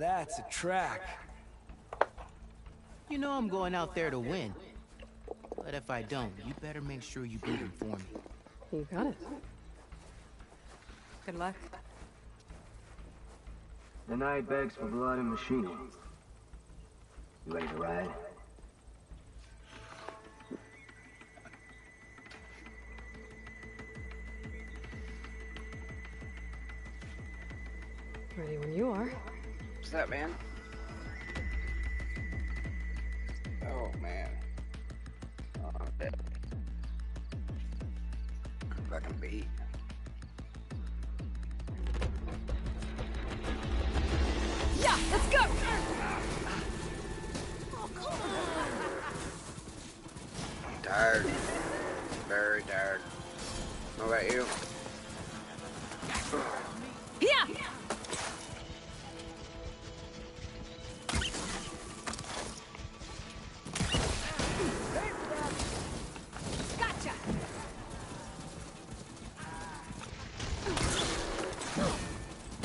that's a track. You know I'm going out there to win. But if I don't, you better make sure you beat him for me. You got it. Good luck. The night begs for blood and machine. You ready to ride? Ready when you are. What's up, man? Oh, man. Oh, I'm dead. Fucking beat. Yeah, let's go! I'm tired. Very tired. What about you? Yeah! Gotcha!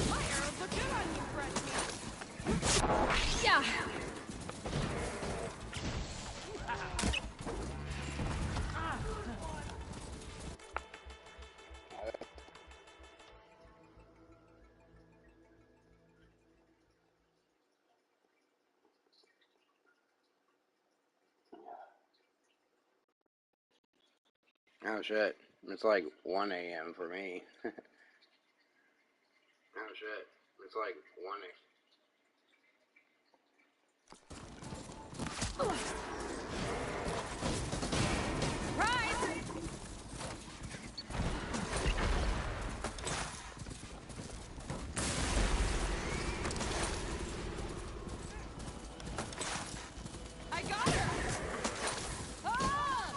My arrows look good on you, fresh meat. Yeah! Oh shit. It's like 1 a.m. for me. Oh shit. It's like 1 a.m. I got her! Oh!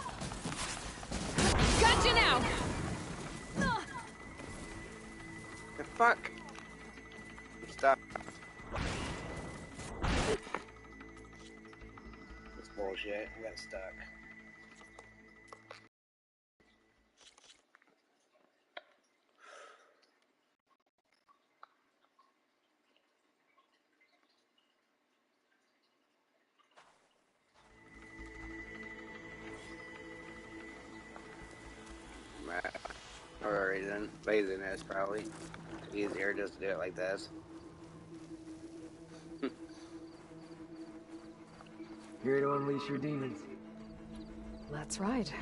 Gotcha now! The fuck? Stop. This bullshit. I got stuck. For a reason. Laziness, probably. It's easier just to do it like this. Here to unleash your demons. That's right.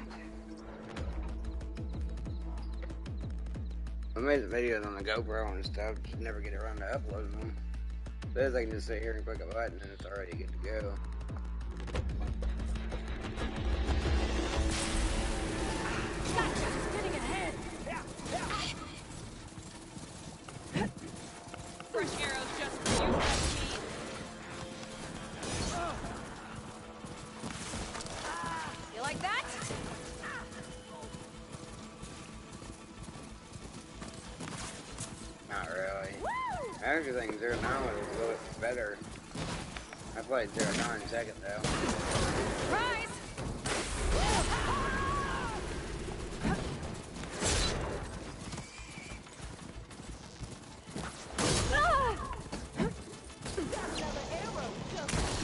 I made the videos on the GoPro and stuff, just never get around to uploading them. So I can just sit here and click a button and it's already good to go. Gotcha! Getting ahead! Fresh arrows just for you, fresh meat. You like that? Not really. I actually think Zero Nine was a little bit better. I played Zero Nine second though. Rise!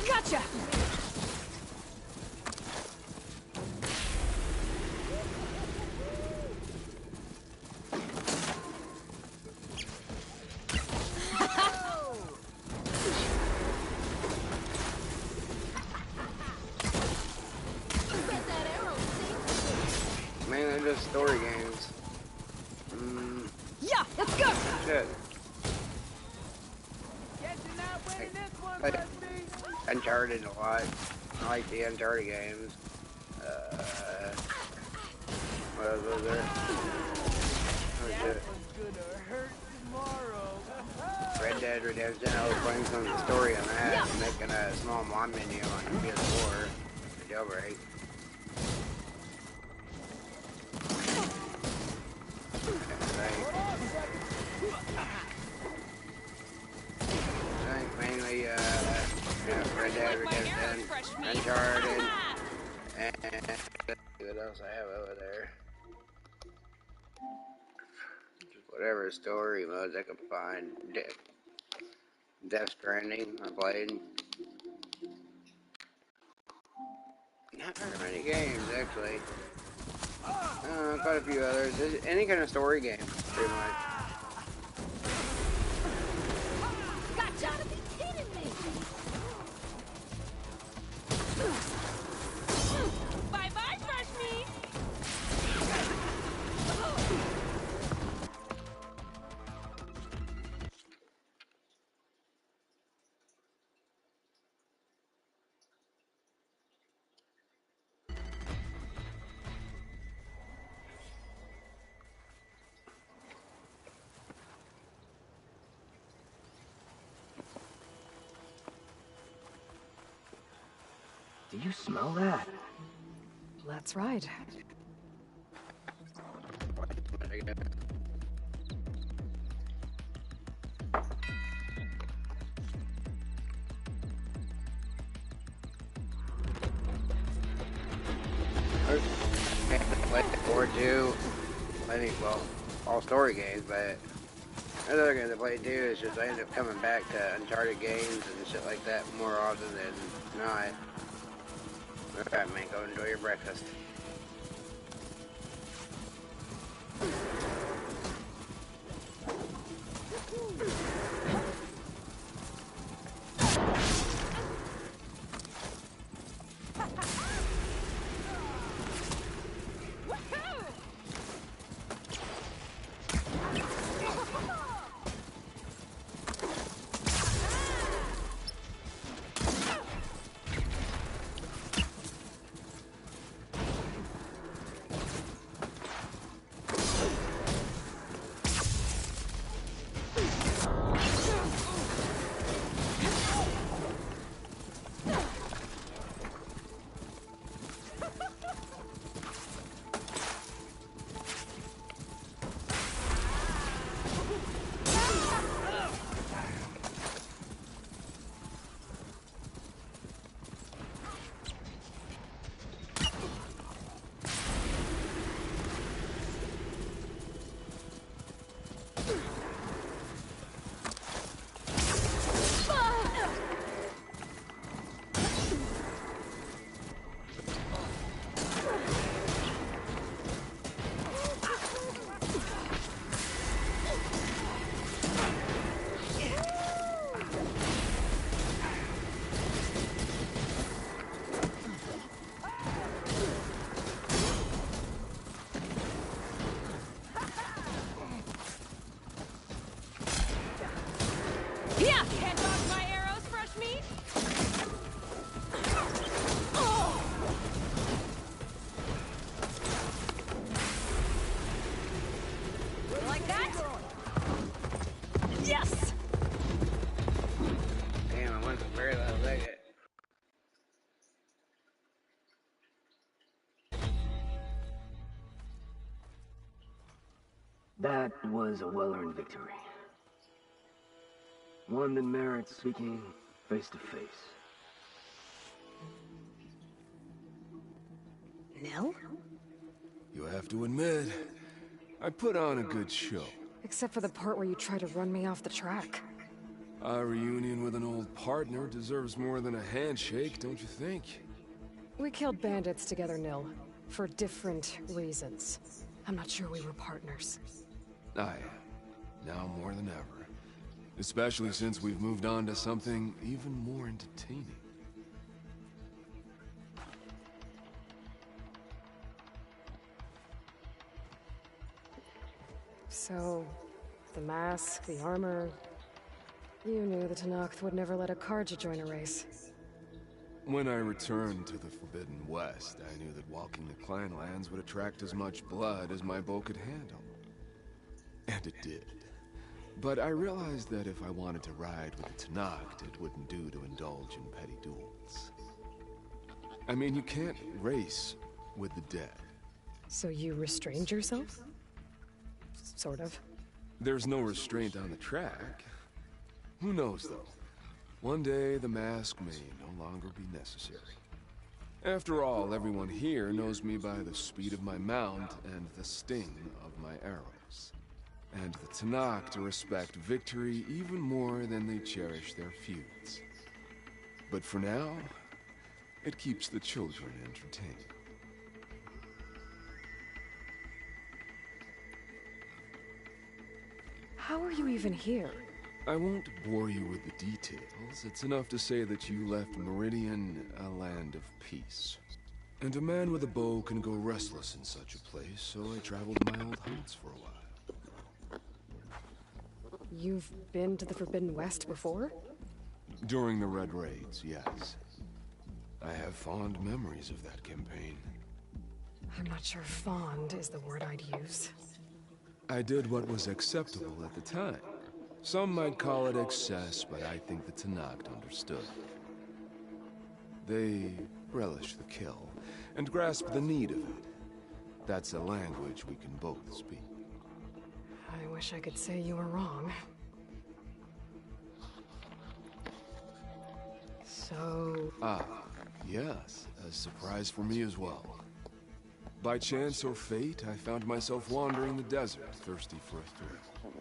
Gotcha! Man, they're just story games. Yeah, let's go! Shit. Like, Uncharted a lot. I like the Uncharted games. What else was there? Oh shit. Red Dead Redemption, I was playing some of the story on that, making a small mod menu on PS4 for jailbreak. I think mainly Red Dead Redemption, Uncharted, and what else I have over there? Just whatever story modes I can find. Death Stranding, I played. Not very many games, actually. Quite a few others. Any kind of story game, pretty much. Gotta be kidding me! Bye-bye, fresh meat! Do you smell that? Let's ride. Or two. I think, well, all story games, but another game I played too is just I end up coming back to Uncharted games and shit like that more often than not. Alright, man, go enjoy your breakfast. That was a well-earned victory. One that merits speaking face to face. Nell? You have to admit, I put on a good show. Except for the part where you try to run me off the track. A reunion with an old partner deserves more than a handshake, don't you think? We killed bandits together, Nil. For different reasons. I'm not sure we were partners. I am. Now more than ever. Especially since we've moved on to something even more entertaining. So, the mask, the armor... You knew the Tenakth would never let a Karja join a race. When I returned to the Forbidden West, I knew that walking the clan lands would attract as much blood as my bow could handle. And it did. But I realized that if I wanted to ride with the Tenakth, it wouldn't do to indulge in petty duels. I mean, you can't race with the dead. So you restrained yourself? Sort of. There's no restraint on the track. Who knows, though? One day, the mask may no longer be necessary. After all, everyone here knows me by the speed of my mount and the sting of my arrows. and the Tanakh to respect victory even more than they cherish their feuds. But for now, it keeps the children entertained. How are you even here? I won't bore you with the details. It's enough to say that you left Meridian a land of peace. And a man with a bow can go restless in such a place, so I traveled to my old haunts for a while. You've been to the Forbidden West before? During the Red Raids, yes. I have fond memories of that campaign. I'm not sure fond is the word I'd use. I did what was acceptable at the time. Some might call it excess, but I think the Tanakh understood. They relish the kill, and grasp the need of it. That's a language we can both speak. I wish I could say you were wrong. So... Ah, yes, a surprise for me as well. By chance or fate, I found myself wandering the desert, thirsty for a thrill.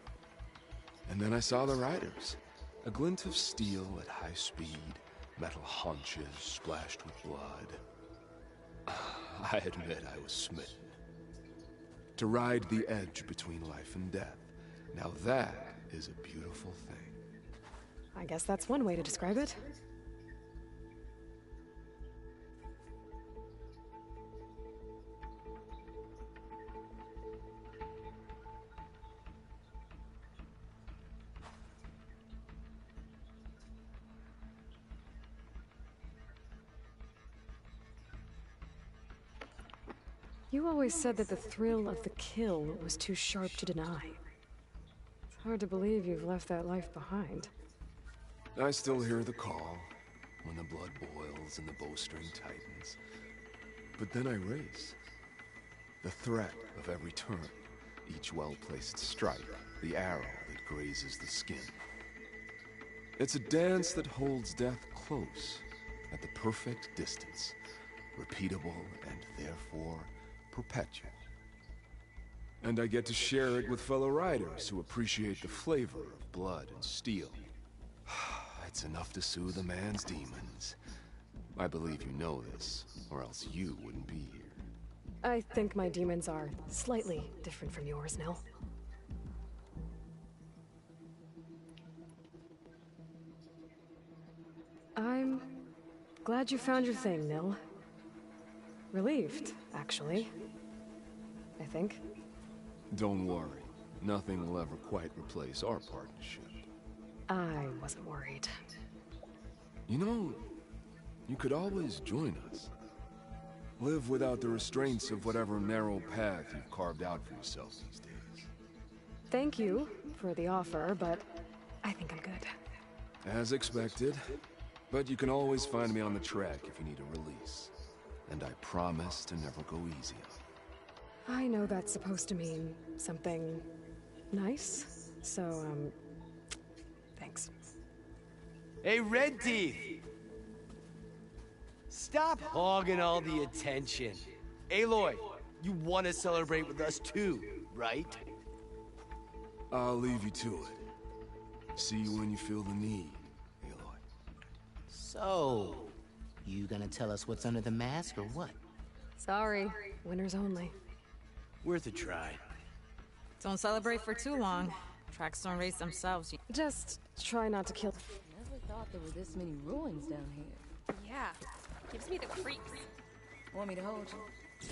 And then I saw the riders. A glint of steel at high speed, metal haunches splashed with blood. I admit I was smitten. To ride the edge between life and death. Now that is a beautiful thing. I guess that's one way to describe it. You always said that the thrill of the kill was too sharp to deny. It's hard to believe you've left that life behind. I still hear the call, when the blood boils and the bowstring tightens. But then I race. The threat of every turn, each well-placed strike, the arrow that grazes the skin. It's a dance that holds death close, at the perfect distance, repeatable and therefore perpetual. And I get to share it with fellow riders who appreciate the flavor of blood and steel. It's enough to soothe a man's demons. I believe you know this, or else you wouldn't be here. I think my demons are slightly different from yours, Nil. I'm glad you found your thing, Nil. Relieved, actually. I think. Don't worry. Nothing will ever quite replace our partnership. I wasn't worried. You know, you could always join us. Live without the restraints of whatever narrow path you've carved out for yourself these days. Thank you for the offer, but I think I'm good. As expected. But you can always find me on the track if you need a release. And I promise to never go easy on you. I know that's supposed to mean something nice, so, thanks. Hey, Red Teeth! Stop hogging all the attention. Aloy, you want to celebrate with us too, right? I'll leave you to it. See you when you feel the need, Aloy. So, you gonna tell us what's under the mask or what? Sorry, winners only. Worth a try. Don't celebrate for too long. Tracks don't race themselves. Just try not to kill. Never thought there were this many ruins down here. Yeah, gives me the creeps. Want me to hold you?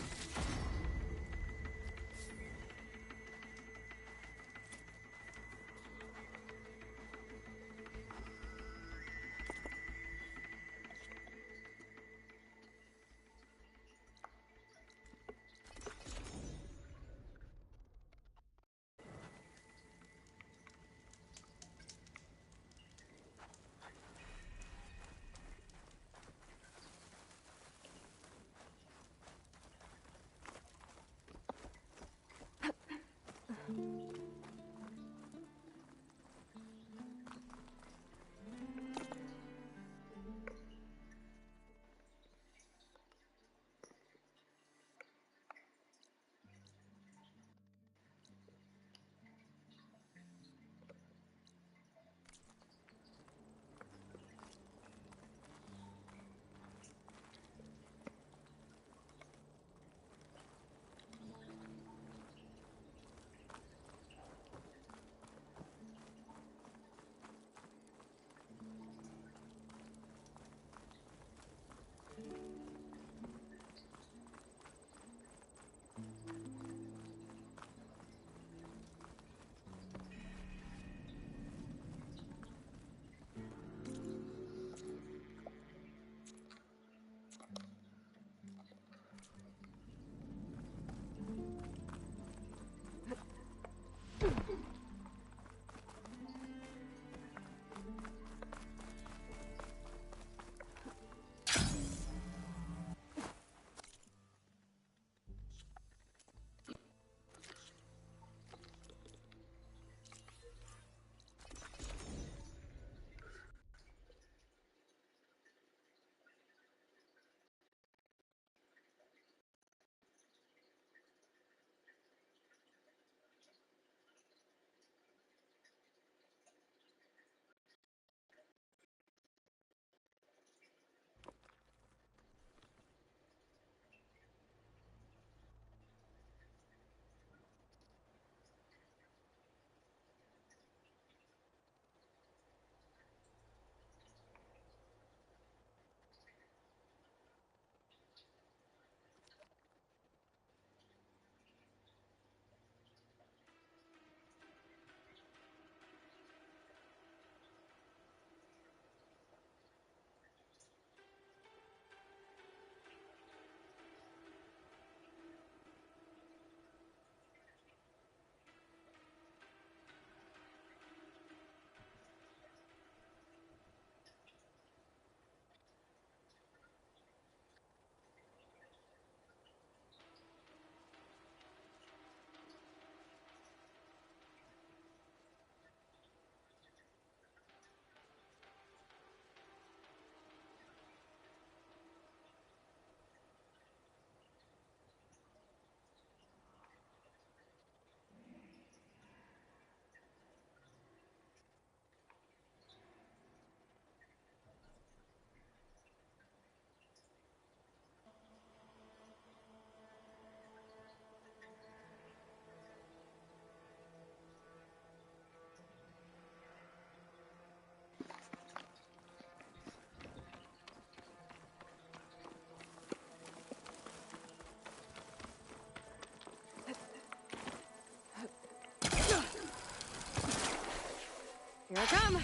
I come!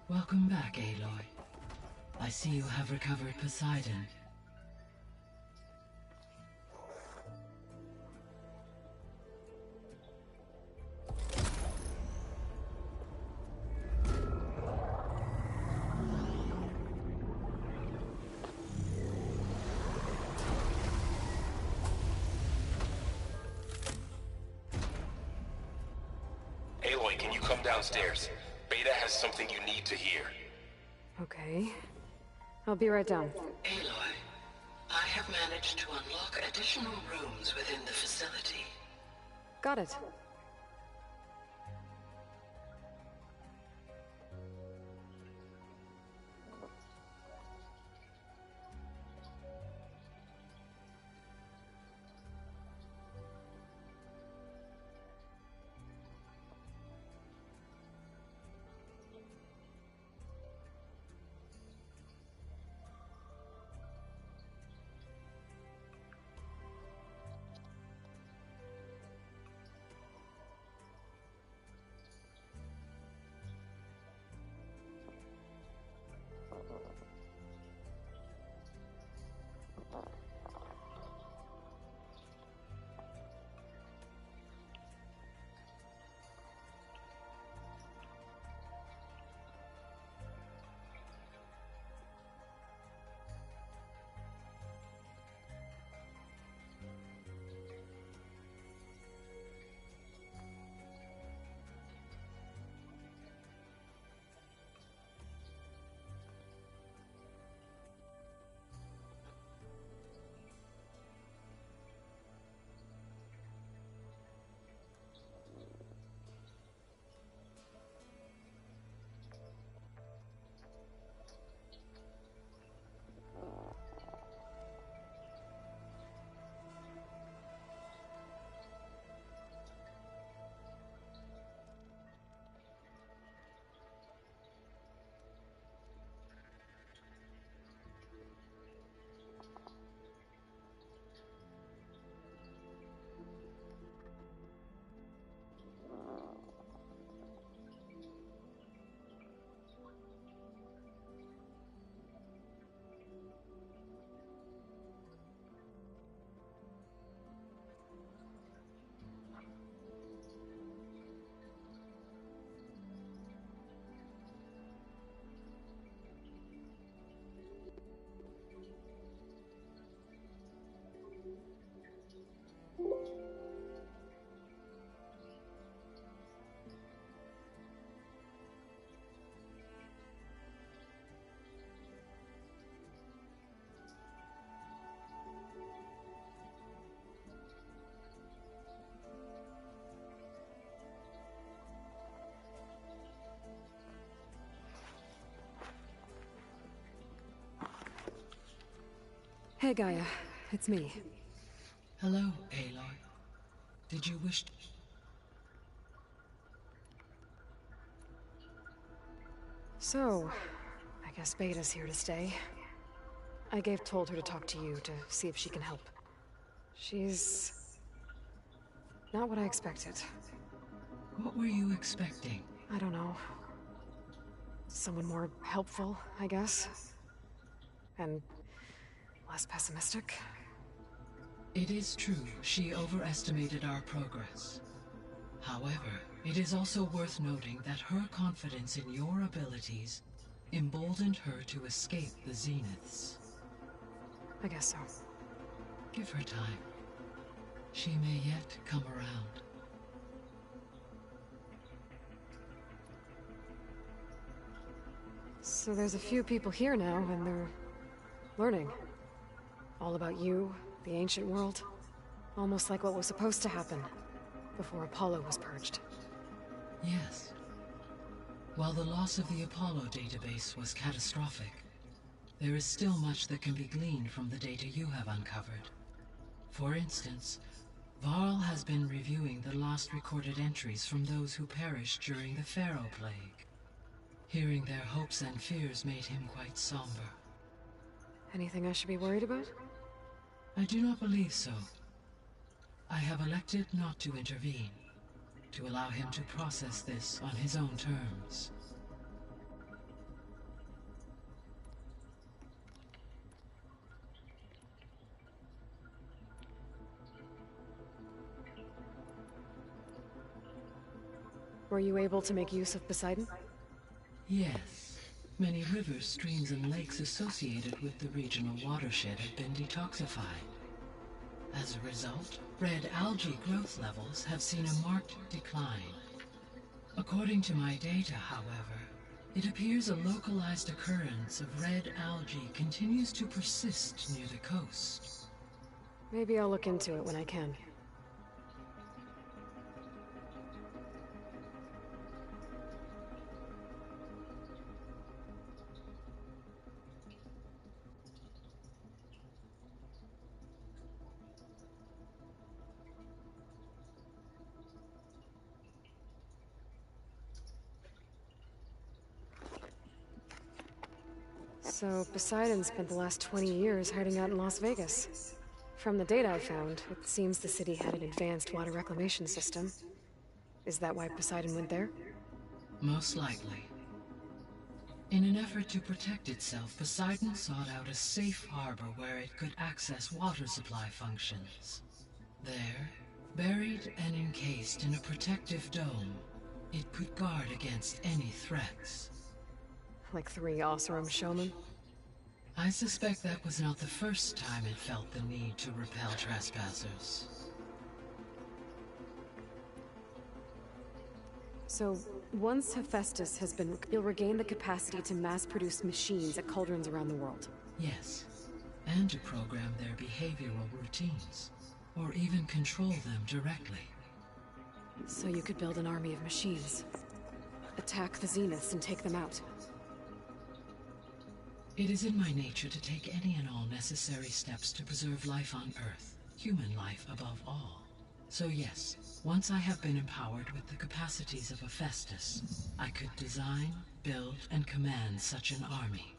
Welcome back, Aloy. I see you have recovered Poseidon. Aloy, can you come downstairs? Beta has something you need to hear. Okay. I'll be right down. Aloy, I have managed to unlock additional rooms within the facility. Got it. Hey, Gaia. It's me. Hello, Aloy. Did you wish to... So, I guess Beta's here to stay. told her to talk to you to see if she can help. She's... not what I expected. What were you expecting? I don't know. Someone more helpful, I guess. And less pessimistic. It is true, she overestimated our progress. However, it is also worth noting that her confidence in your abilities emboldened her to escape the Zeniths. I guess so. Give her time. She may yet come around. So there's a few people here now, and they're learning. All about you, the ancient world. Almost like what was supposed to happen before Apollo was purged. Yes. While the loss of the Apollo database was catastrophic, there is still much that can be gleaned from the data you have uncovered. For instance, Varl has been reviewing the last recorded entries from those who perished during the Pharaoh Plague. Hearing their hopes and fears made him quite somber. Anything I should be worried about? I do not believe so. I have elected not to intervene, to allow him to process this on his own terms. Were you able to make use of Poseidon? Yes. Many rivers, streams, and lakes associated with the regional watershed have been detoxified. As a result, red algae growth levels have seen a marked decline. According to my data, however, it appears a localized occurrence of red algae continues to persist near the coast. Maybe I'll look into it when I can. So, Poseidon spent the last 20 years hiding out in Las Vegas. From the data I found, it seems the city had an advanced water reclamation system. Is that why Poseidon went there? Most likely. In an effort to protect itself, Poseidon sought out a safe harbor where it could access water supply functions. There, buried and encased in a protective dome, it could guard against any threats. Like 3 Oseram showmen? I suspect that was not the first time it felt the need to repel trespassers. So, once Hephaestus has been, you'll regain the capacity to mass-produce machines at cauldrons around the world. Yes, and to program their behavioral routines, or even control them directly. So you could build an army of machines, attack the Zeniths and take them out. It is in my nature to take any and all necessary steps to preserve life on Earth, human life above all. So yes, once I have been empowered with the capacities of Hephaestus, I could design, build, and command such an army.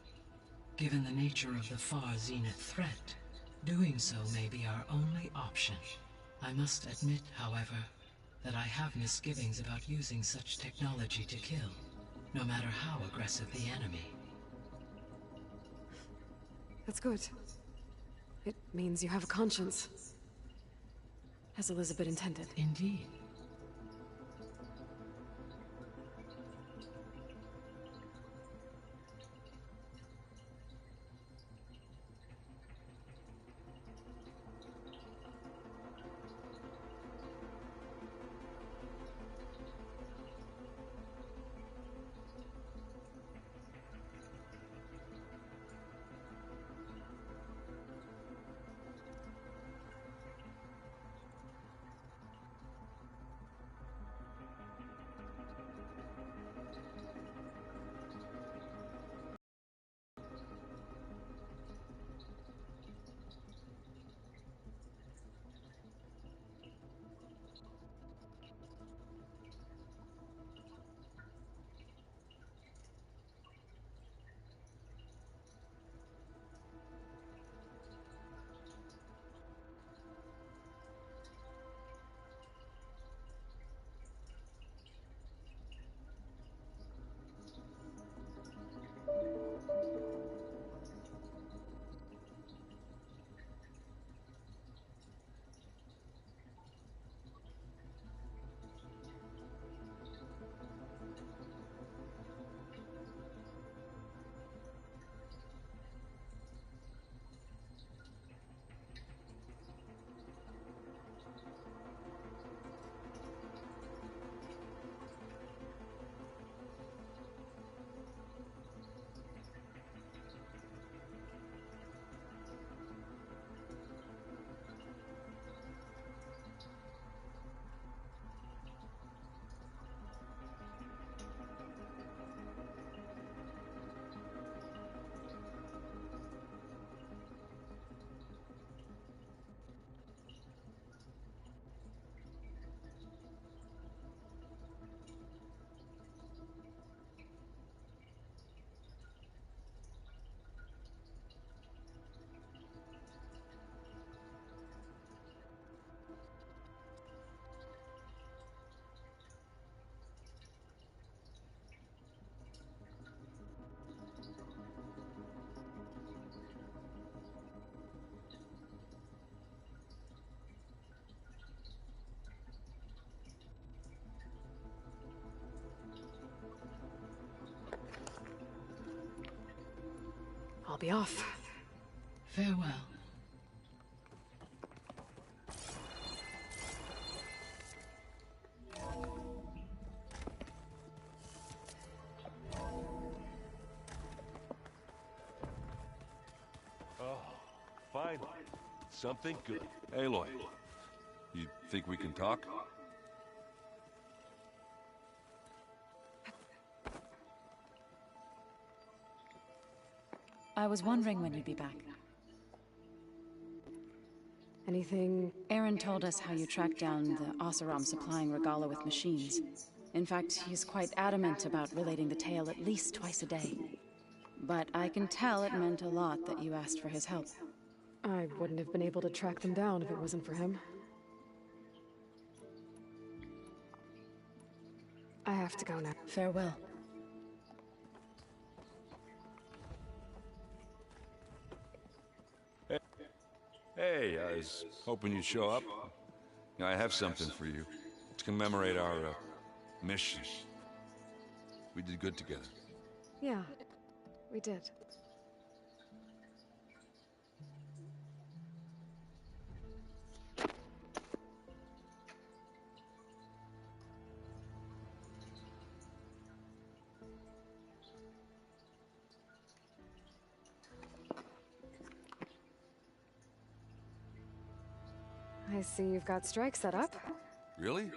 Given the nature of the far Zenith threat, doing so may be our only option. I must admit, however, that I have misgivings about using such technology to kill, no matter how aggressive the enemy. That's good. It means you have a conscience. As Elizabeth intended. Indeed. be off. Farewell. Oh, finally. Something good. Aloy, you think we can talk? I was wondering when you'd be back. Anything? Aaron told us how you tracked down the Oseram supplying Regala with machines. In fact, he's quite adamant about relating the tale at least twice a day. But I can tell it meant a lot that you asked for his help. I wouldn't have been able to track them down if it wasn't for him. I have to go now. Farewell. Hey, I was hoping you'd show up. I have something for you to commemorate our mission. We did good together. Yeah, we did. I see you've got strike set up. Really?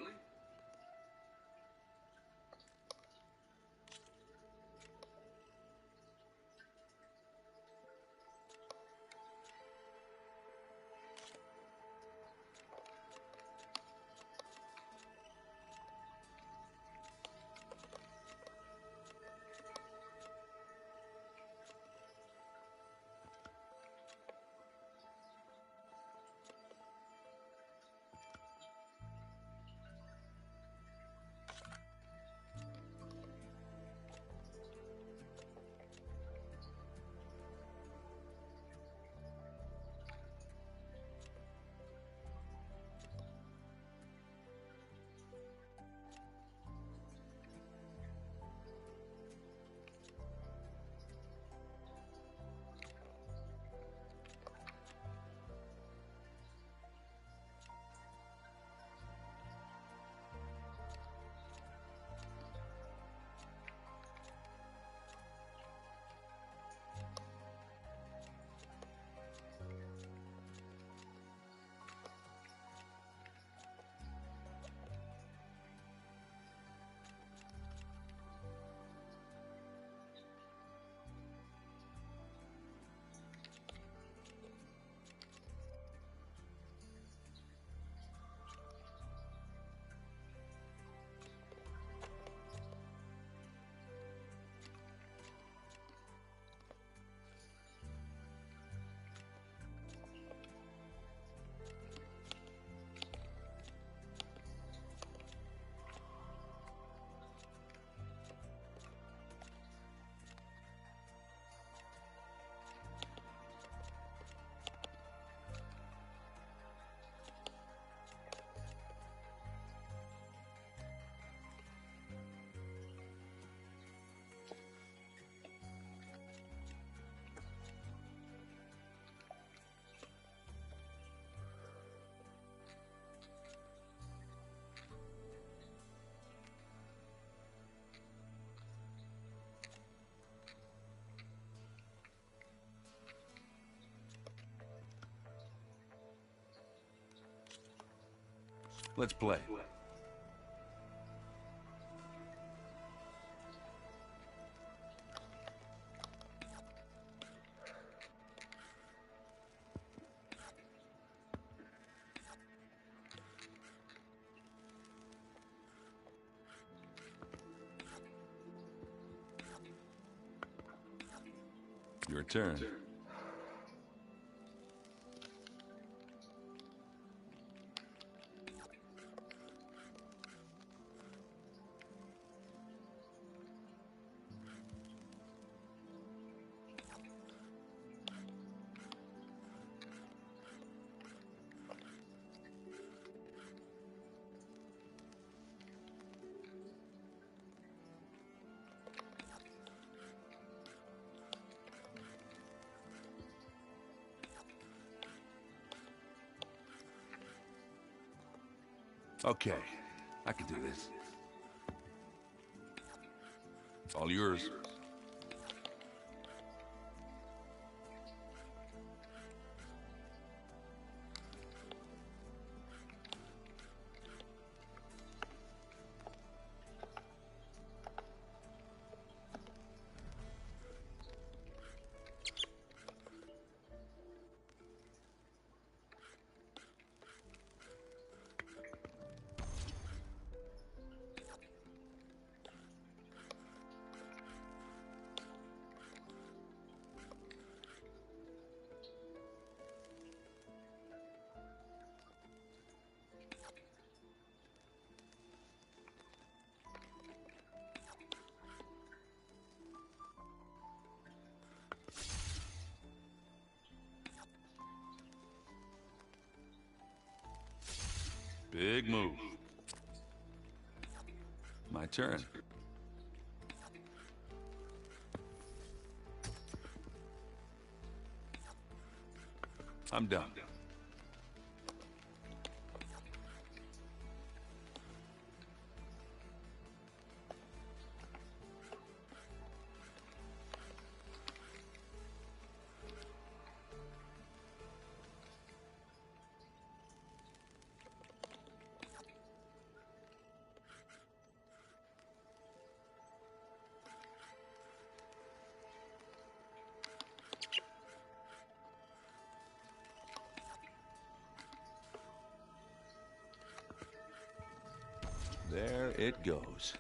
Let's play. Your turn. Okay, I can do this. All yours. Big move. My turn. I'm done. There it goes.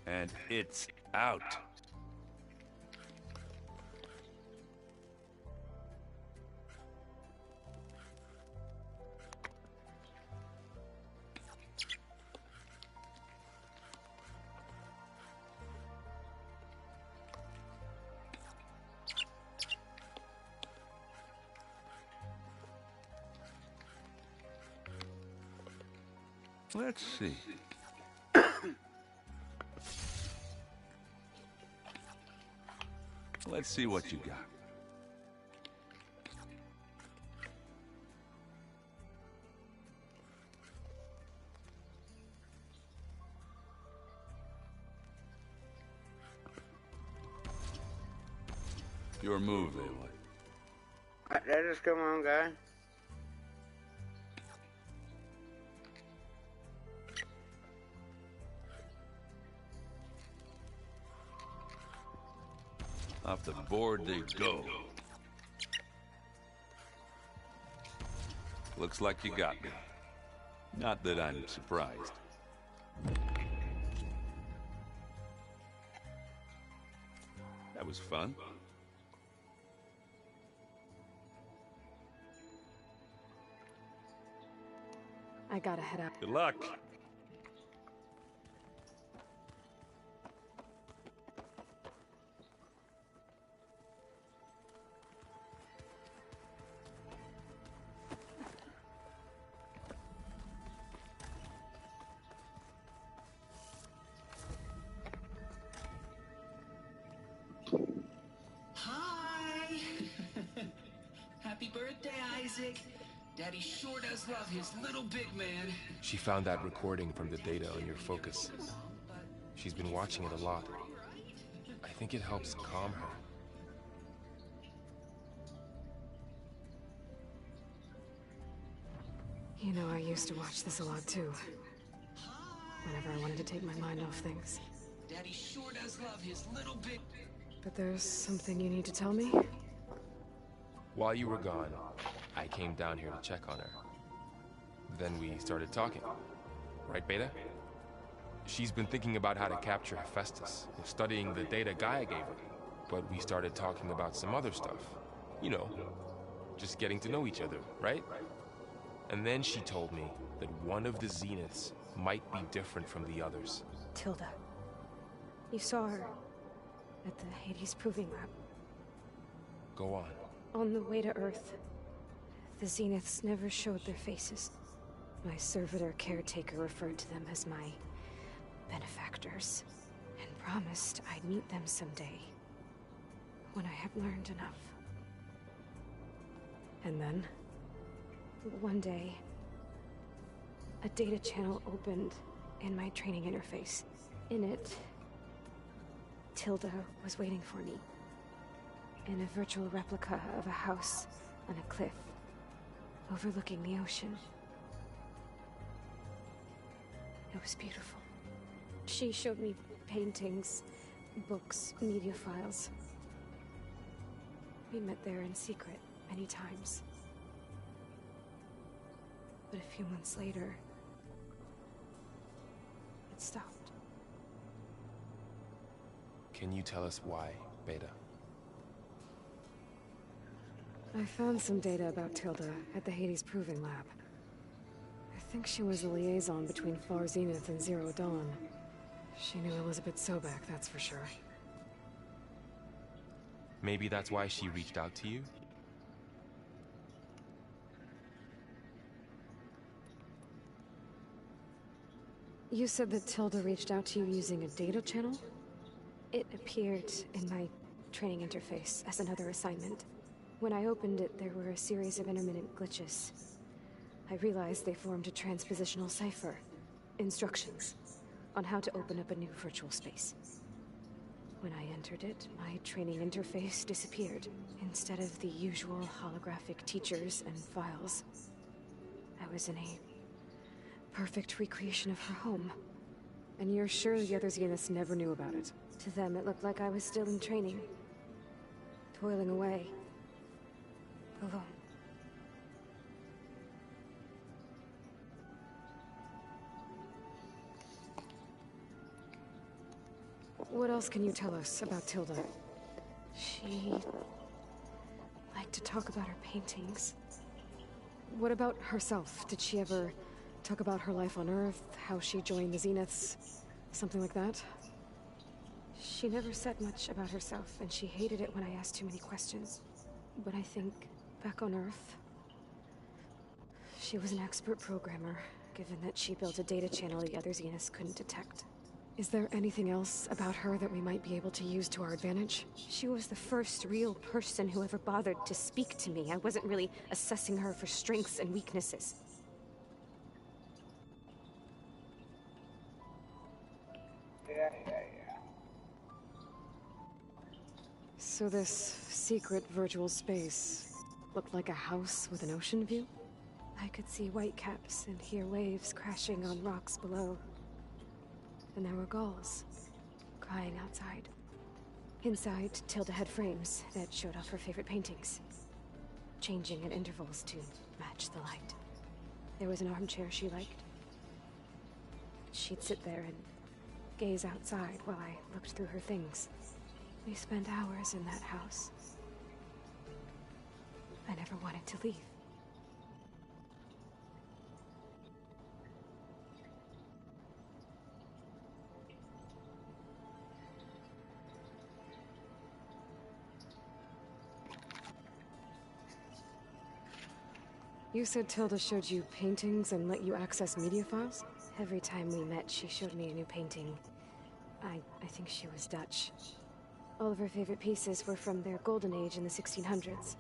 And it's out. Let's see. Let's see what you got. Your move, Aloy. Let us come on, guy. Off the board they go. Looks like you got me. Not that I'm surprised. That was fun. I gotta head out. Good luck. Hi! Happy birthday, Isaac. Daddy sure does love his little big man. She found that recording from the data on your focus. She's been watching it a lot. I think it helps calm her. You know, I used to watch this a lot too. Whenever I wanted to take my mind off things. Daddy sure does love his little big... But there's something you need to tell me? While you were gone, I came down here to check on her. Then we started talking. Right, Beta? She's been thinking about how to capture Hephaestus, studying the data Gaia gave her. But we started talking about some other stuff. You know, just getting to know each other, right? And then she told me that one of the Zeniths might be different from the others. Tilda. You saw her at the Hades Proving Lab. Go on. On the way to Earth, the Zeniths never showed their faces. My servitor caretaker referred to them as my benefactors, and promised I'd meet them someday, when I had learned enough. And then, one day, a data channel opened in my training interface. In it, Tilda was waiting for me, in a virtual replica of a house on a cliff, overlooking the ocean. It was beautiful. She showed me paintings, books, media files. We met there in secret many times. But a few months later, it stopped. Can you tell us why, Beta? I found some data about Tilda at the Hades Proving Lab. I think she was a liaison between Far Zenith and Zero Dawn. She knew Elizabeth Sobek, that's for sure. Maybe that's why she reached out to you? You said that Tilda reached out to you using a data channel? It appeared in my training interface as another assignment. When I opened it, there were a series of intermittent glitches. I realized they formed a transpositional cipher. Instructions on how to open up a new virtual space. When I entered it, my training interface disappeared. Instead of the usual holographic teachers and files, I was in a perfect recreation of her home. And you're sure the other Zeniths never knew about it? To them, it looked like I was still in training. Toiling away. Alone. What else can you tell us about Tilda? She liked to talk about her paintings. What about herself? Did she ever talk about her life on Earth, how she joined the Zeniths, something like that? She never said much about herself, and she hated it when I asked too many questions. But I think, back on Earth, she was an expert programmer, given that she built a data channel the other Zeniths couldn't detect. Is there anything else about her that we might be able to use to our advantage? She was the first real person who ever bothered to speak to me. I wasn't really assessing her for strengths and weaknesses. Yeah. So this secret virtual space looked like a house with an ocean view? I could see whitecaps and hear waves crashing on rocks below. And there were gulls crying outside. Inside, Tilda had frames that showed off her favorite paintings, changing at intervals to match the light. There was an armchair she liked. She'd sit there and gaze outside while I looked through her things. We spent hours in that house. I never wanted to leave. You said Tilda showed you paintings and let you access media files? Every time we met, she showed me a new painting. I think she was Dutch. All of her favorite pieces were from their golden age in the 1600s.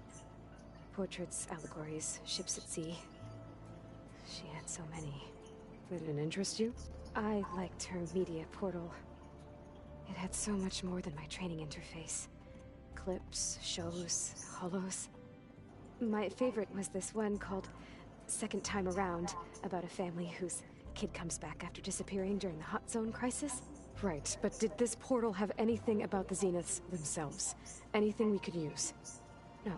Portraits, allegories, ships at sea. She had so many. Did it interest you? I liked her media portal. It had so much more than my training interface. Clips, shows, holos. My favorite was this one called Second Time Around, about a family whose kid comes back after disappearing during the Hot Zone crisis. Right, but did this portal have anything about the Zeniths themselves? Anything we could use? No.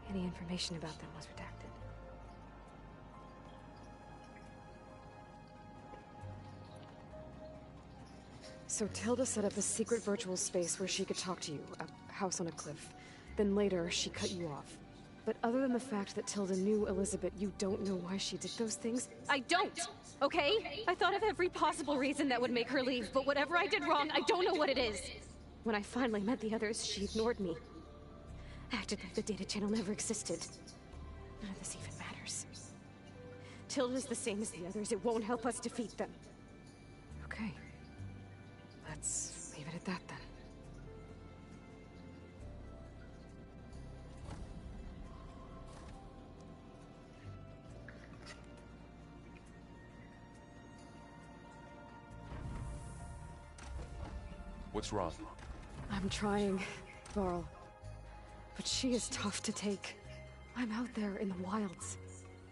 Any information about them was redacted. So Tilda set up a secret virtual space where she could talk to you, a house on a cliff. Then later, she cut you off. But other than the fact that Tilda knew Elizabeth, you don't know why she did those things? I don't! Okay? I thought of every possible reason that would make her leave, but whatever I did wrong, I don't know what it is. When I finally met the others, she ignored me. Acted like the data channel never existed. None of this even matters. Tilda's the same as the others. It won't help us defeat them. Okay. Let's leave it at that then. What's wrong? I'm trying, Varl. But she is tough to take. I'm out there in the wilds,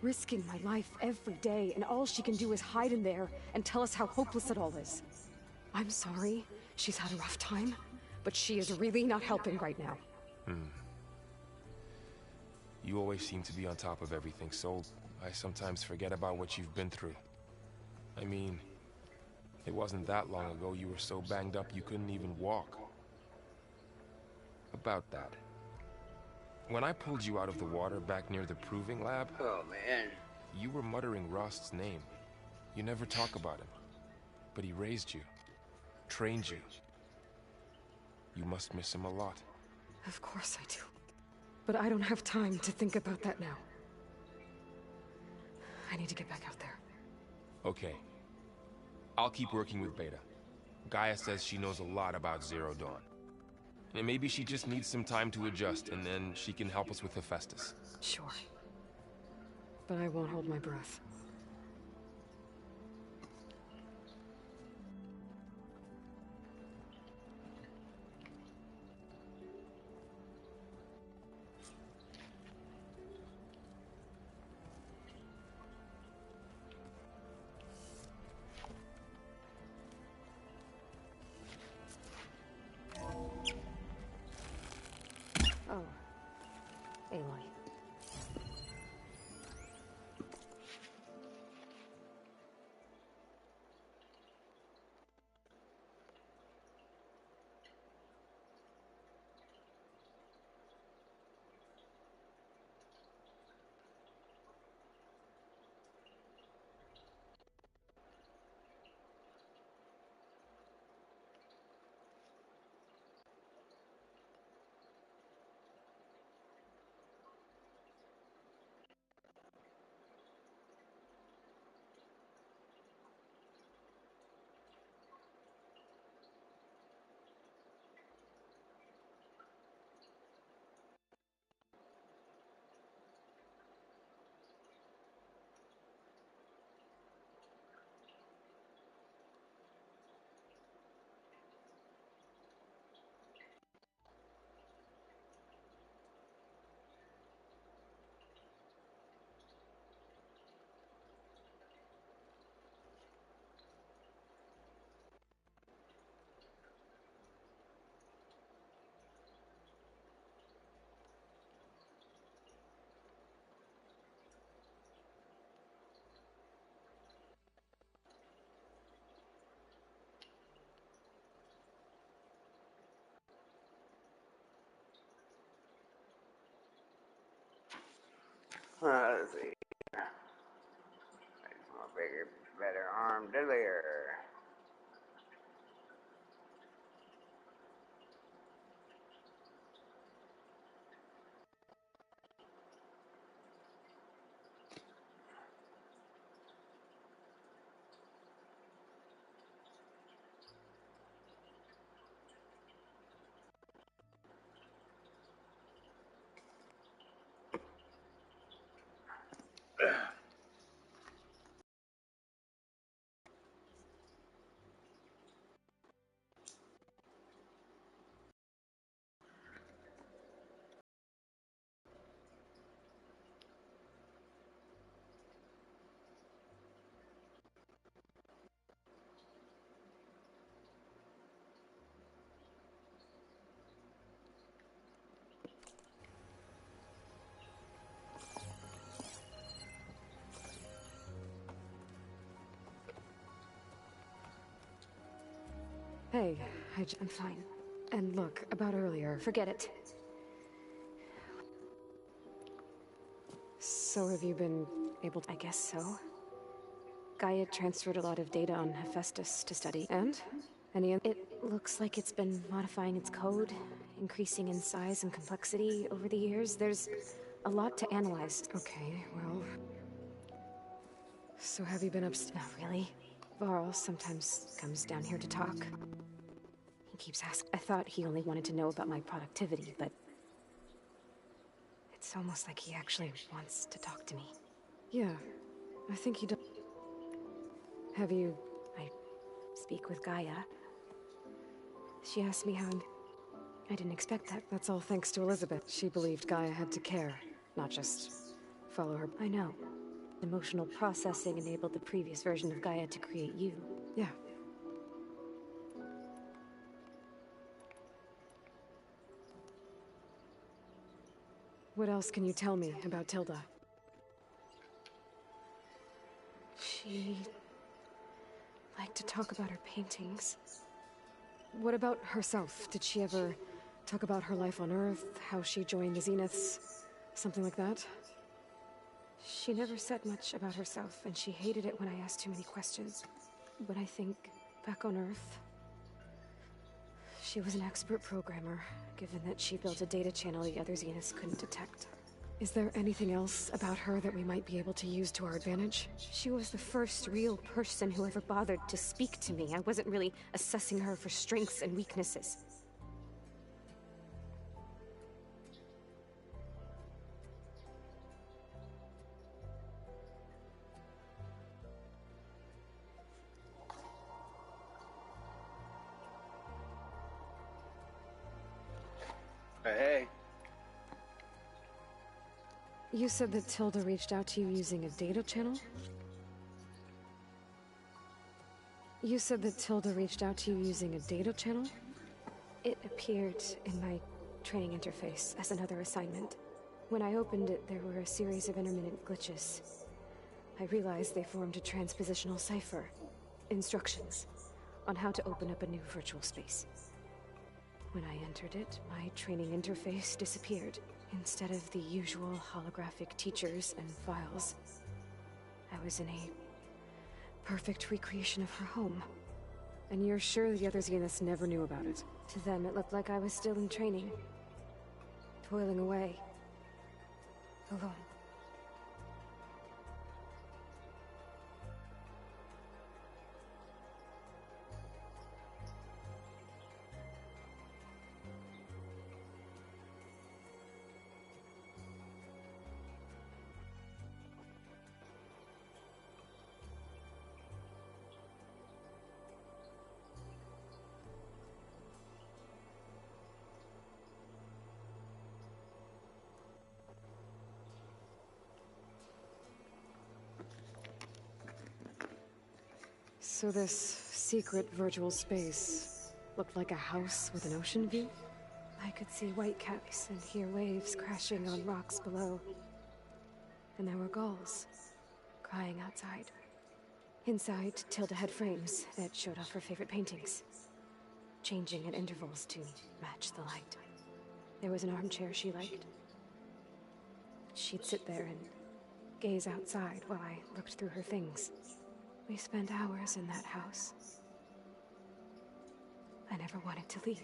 risking my life every day, and all she can do is hide in there and tell us how hopeless it all is. I'm sorry she's had a rough time, but she is really not helping right now. You always seem to be on top of everything, so I sometimes forget about what you've been through. I mean, it wasn't that long ago you were so banged up you couldn't even walk. About that. When I pulled you out of the water back near the proving lab... Oh, man. You were muttering Rost's name. You never talk about him. But he raised you. Trained you. You must miss him a lot. Of course I do. But I don't have time to think about that now. I need to get back out there. Okay. I'll keep working with Beta. Gaia says she knows a lot about Zero Dawn. And maybe she just needs some time to adjust, and then she can help us with Hephaestus. Sure. But I won't hold my breath. Oh. Aloy. Let's see. More bigger, better arm, deadlier. Hey, I'm fine. And look, about earlier, Forget it. so have you been able to... I guess so. Gaia transferred a lot of data on Hephaestus to study. And? Any... It looks like it's been modifying its code. increasing in size and complexity over the years. There's a lot to analyze. Okay, well... So have you been upstairs? Not really. Varl sometimes comes down here to talk. He keeps asking. I thought he only wanted to know about my productivity, but... It's almost like he actually wants to talk to me. Yeah, I think he does. Have you... I speak with Gaia. She asked me how I didn't expect that. That's all thanks to Elizabeth. She believed Gaia had to care, not just follow her. I know. Emotional processing enabled the previous version of Gaia to create you. Yeah. What else can you tell me about Tilda? She liked to talk about her paintings. What about herself? Did she ever talk about her life on Earth, how she joined the Zeniths, something like that? She never said much about herself, and she hated it when I asked too many questions. But I think, back on Earth, she was an expert programmer, given that she built a data channel the other Zeniths couldn't detect. Is there anything else about her that we might be able to use to our advantage? She was the first real person who ever bothered to speak to me. I wasn't really assessing her for strengths and weaknesses. Hey. You said that Tilda reached out to you using a data channel? You said that Tilda reached out to you using a data channel? It appeared in my training interface as another assignment. When I opened it, there were a series of intermittent glitches. I realized they formed a transpositional cipher. Instructions on how to open up a new virtual space. When I entered it, my training interface disappeared. Instead of the usual holographic teachers and files, I was in a perfect recreation of her home. And you're sure the other Zeniths never knew about it? To them, it looked like I was still in training. Toiling away. Alone. So this secret virtual space looked like a house with an ocean view? I could see whitecaps and hear waves crashing on rocks below. And there were gulls crying outside. Inside, Tilda had frames that showed off her favorite paintings, changing at intervals to match the light. There was an armchair she liked. She'd sit there and gaze outside while I looked through her things. We spent hours in that house. I never wanted to leave.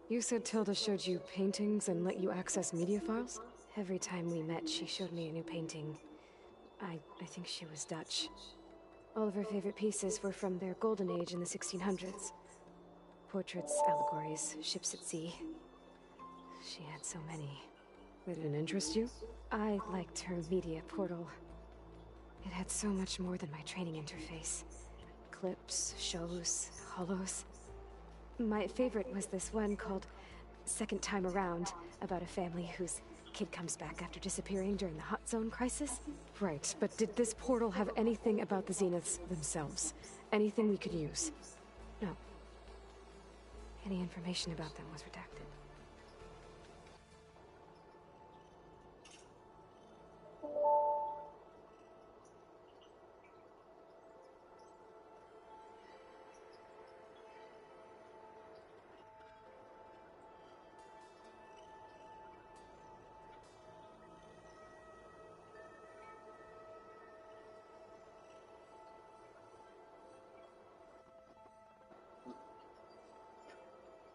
You said Tilda showed you paintings and let you access media files? Every time we met, she showed me a new painting. I think she was Dutch. All of her favorite pieces were from their golden age in the 1600s. Portraits, allegories, ships at sea. She had so many. They didn't interest you? I liked her media portal. It had so much more than my training interface. Clips, shows, holos. My favorite was this one called Second Time Around, about a family whose kid comes back after disappearing during the Hot Zone crisis. Right, but did this portal have anything about the Zeniths themselves? Anything we could use? No. Any information about them was redacted.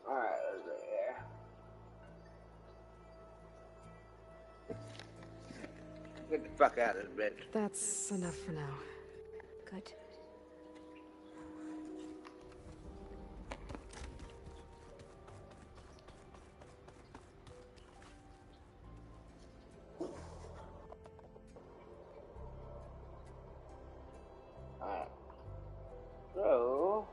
Alright, let's see here. Get the fuck out of this bitch. That's enough for now. Good. Alright. So...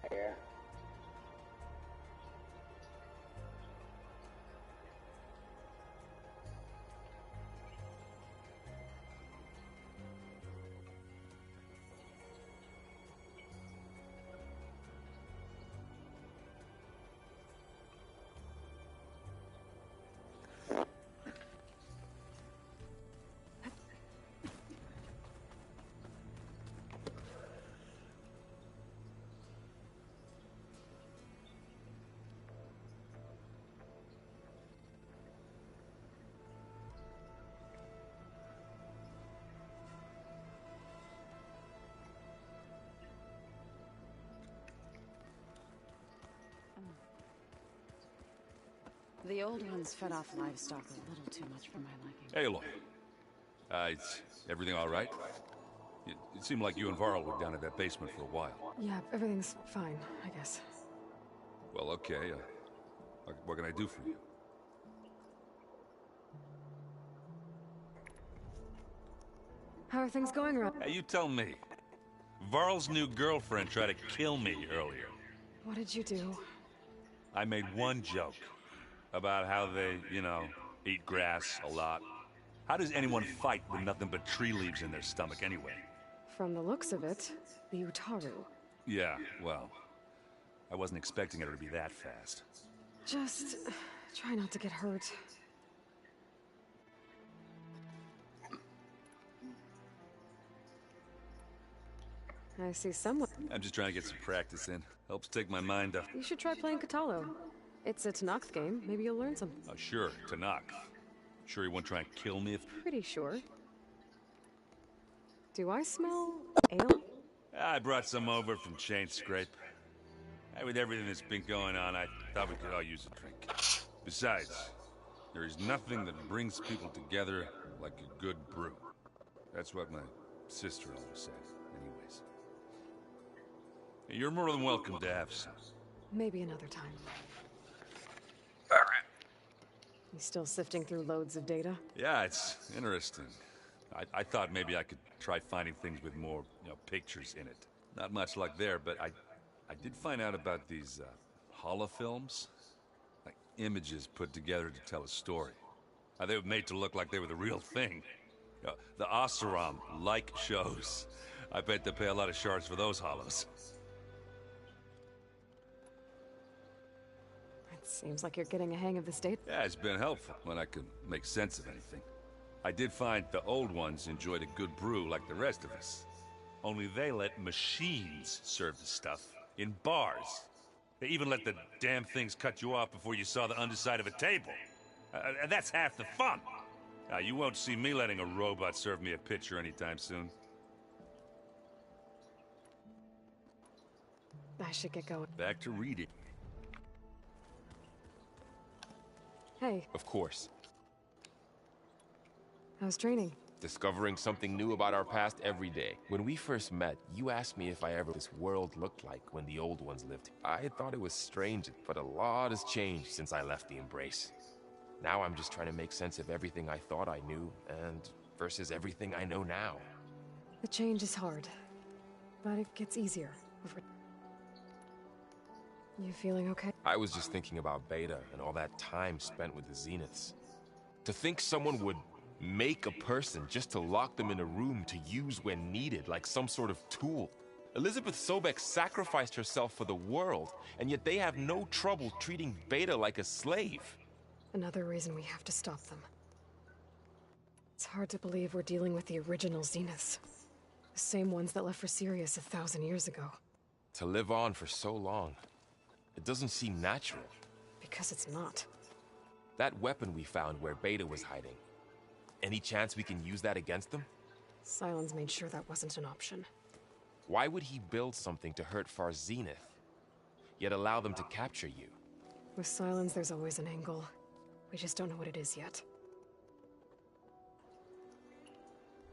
here. The old ones fed off livestock a little too much for my liking. Aloy. Is everything all right? It seemed like you and Varl were down at that basement for a while. Yeah, everything's fine, I guess. Well, okay. What can I do for you? How are things going around? Hey, you tell me. Varl's new girlfriend tried to kill me earlier. What did you do? I made one joke about how they, eat grass a lot. How does anyone fight with nothing but tree leaves in their stomach anyway? From the looks of it, the Utaru. Yeah, well, I wasn't expecting her to be that fast. Just try not to get hurt. I see someone. I'm just trying to get some practice in. Helps take my mind off. You should try playing Katalo. It's a Tanakh game. Maybe you'll learn something. Oh, sure, Tanakh. Sure he won't try and kill me if... Pretty sure. Do I smell ale? I brought some over from Chain Scrape. With everything that's been going on, I thought we could all use a drink. Besides, there is nothing that brings people together like a good brew. That's what my sister always said, anyways. You're more than welcome to have some. Maybe another time. All right. You still sifting through loads of data? Yeah, it's interesting. I thought maybe I could try finding things with more, pictures in it. Not much luck there, but I I did find out about these, holofilms. Like, images put together to tell a story. They were made to look like they were the real thing. The Oseram-like shows. I bet they pay a lot of shards for those hollows. It seems like you're getting a hang of the state. Yeah, it's been helpful when I could make sense of anything. I did find the old ones enjoyed a good brew like the rest of us. Only they let machines serve the stuff in bars. They even let the damn things cut you off before you saw the underside of a table. And that's half the fun. Now, you won't see me letting a robot serve me a pitcher anytime soon. I should get going. Back to reading. Hey. Of course. How's training? Discovering something new about our past every day. When we first met, you asked me if I ever this world looked like when the old ones lived. I thought it was strange, but a lot has changed since I left the Embrace. Now I'm just trying to make sense of everything I thought I knew, and versus everything I know now. The change is hard, but it gets easier. You feeling okay? I was just thinking about Beta and all that time spent with the Zeniths. To think someone would make a person just to lock them in a room to use when needed, like some sort of tool. Elizabeth Sobek sacrificed herself for the world, and yet they have no trouble treating Beta like a slave. Another reason we have to stop them. It's hard to believe we're dealing with the original Zeniths. The same ones that left for Sirius 1,000 years ago. To live on for so long, it doesn't seem natural. Because it's not. That weapon we found where Beta was hiding, any chance we can use that against them? Sylens made sure that wasn't an option. Why would he build something to hurt Far Zenith, yet allow them to capture you? With Sylens, there's always an angle. We just don't know what it is yet.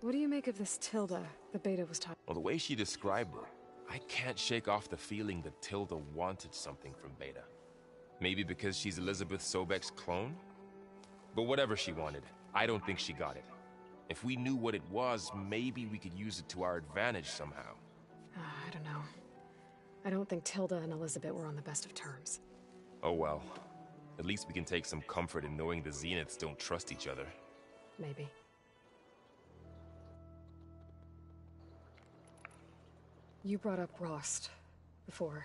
What do you make of this Tilda the Beta was talking? Well, the way she described it, I can't shake off the feeling that Tilda wanted something from Beta. Maybe because she's Elizabeth Sobek's clone? But whatever she wanted, I don't think she got it. If we knew what it was, maybe we could use it to our advantage somehow. I don't know. I don't think Tilda and Elizabeth were on the best of terms. Oh well. At least we can take some comfort in knowing the Zeniths don't trust each other. Maybe. You brought up Rost before.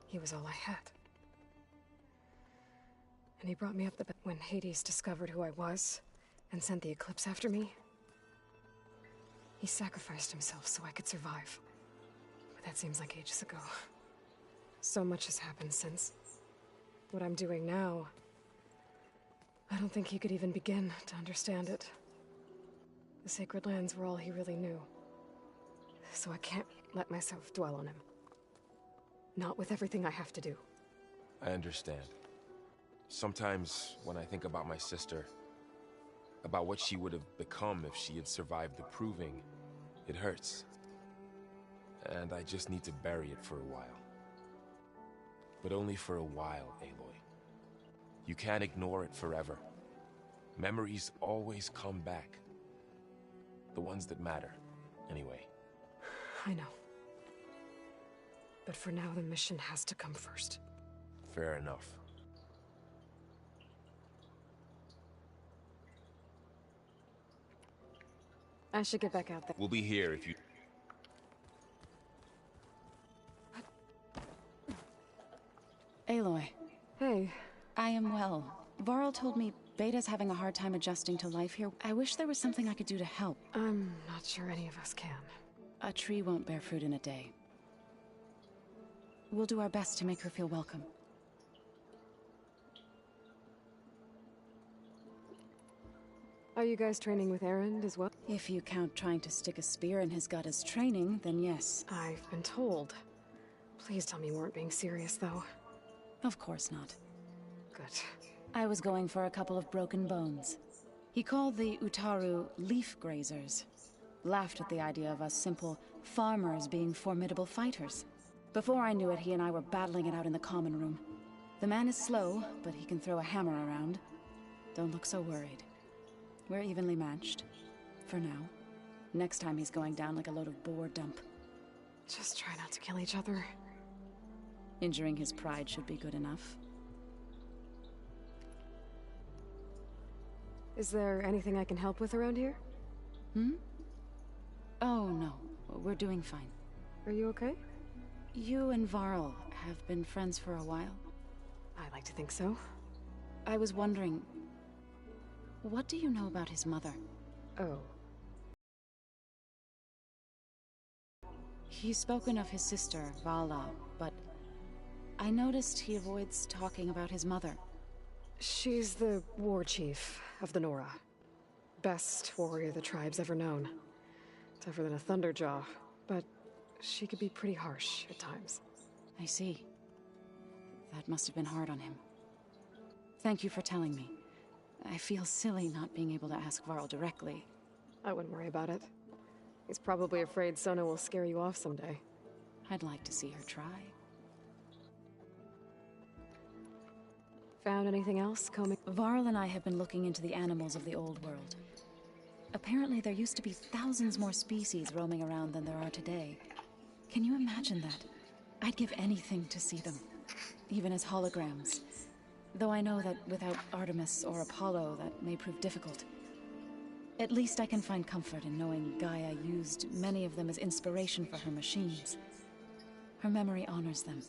He was all I had. And he brought me up the bed when Hades discovered who I was and sent the Eclipse after me. He sacrificed himself so I could survive. But that seems like ages ago. So much has happened since. What I'm doing now, I don't think he could even begin to understand it. The Sacred Lands were all he really knew. So I can't let myself dwell on him. Not with everything I have to do. I understand. Sometimes, when I think about my sister, about what she would have become if she had survived the Proving, it hurts. And I just need to bury it for a while. But only for a while, Aloy. You can't ignore it forever. Memories always come back. The ones that matter, anyway. I know. But for now, the mission has to come first. Fair enough. I should get back out there. We'll be here if you... Aloy. Hey. I am well. Varl told me Beta's having a hard time adjusting to life here. I wish there was something I could do to help. I'm not sure any of us can. A tree won't bear fruit in a day. We'll do our best to make her feel welcome. Are you guys training with Erend as well? If you count trying to stick a spear in his gut as training, then yes. I've been told. Please tell me you weren't being serious, though. Of course not. Good. I was going for a couple of broken bones. He called the Utaru leaf grazers. Laughed at the idea of us simple farmers being formidable fighters. Before I knew it, he and I were battling it out in the common room. The man is slow, but he can throw a hammer around. Don't look so worried. We're evenly matched. For now. Next time he's going down like a load of boar dump. Just try not to kill each other. Injuring his pride should be good enough. Is there anything I can help with around here? Hmm? Oh, no. We're doing fine. Are you okay? You and Varl have been friends for a while? I like to think so. I was wondering, what do you know about his mother? Oh. He's spoken of his sister, Vala, but I noticed he avoids talking about his mother. She's the war chief of the Nora. Best warrior the tribe's ever known. Tougher than a Thunderjaw, but she could be pretty harsh at times. I see. That must have been hard on him. Thank you for telling me. I feel silly not being able to ask Varl directly. I wouldn't worry about it. He's probably afraid Sona will scare you off someday. I'd like to see her try. Found anything else combing? Varl and I have been looking into the animals of the old world. Apparently there used to be thousands more species roaming around than there are today. Can you imagine that? I'd give anything to see them, even as holograms. Though I know that without Artemis or Apollo, that may prove difficult. At least I can find comfort in knowing Gaia used many of them as inspiration for her machines. Her memory honors them.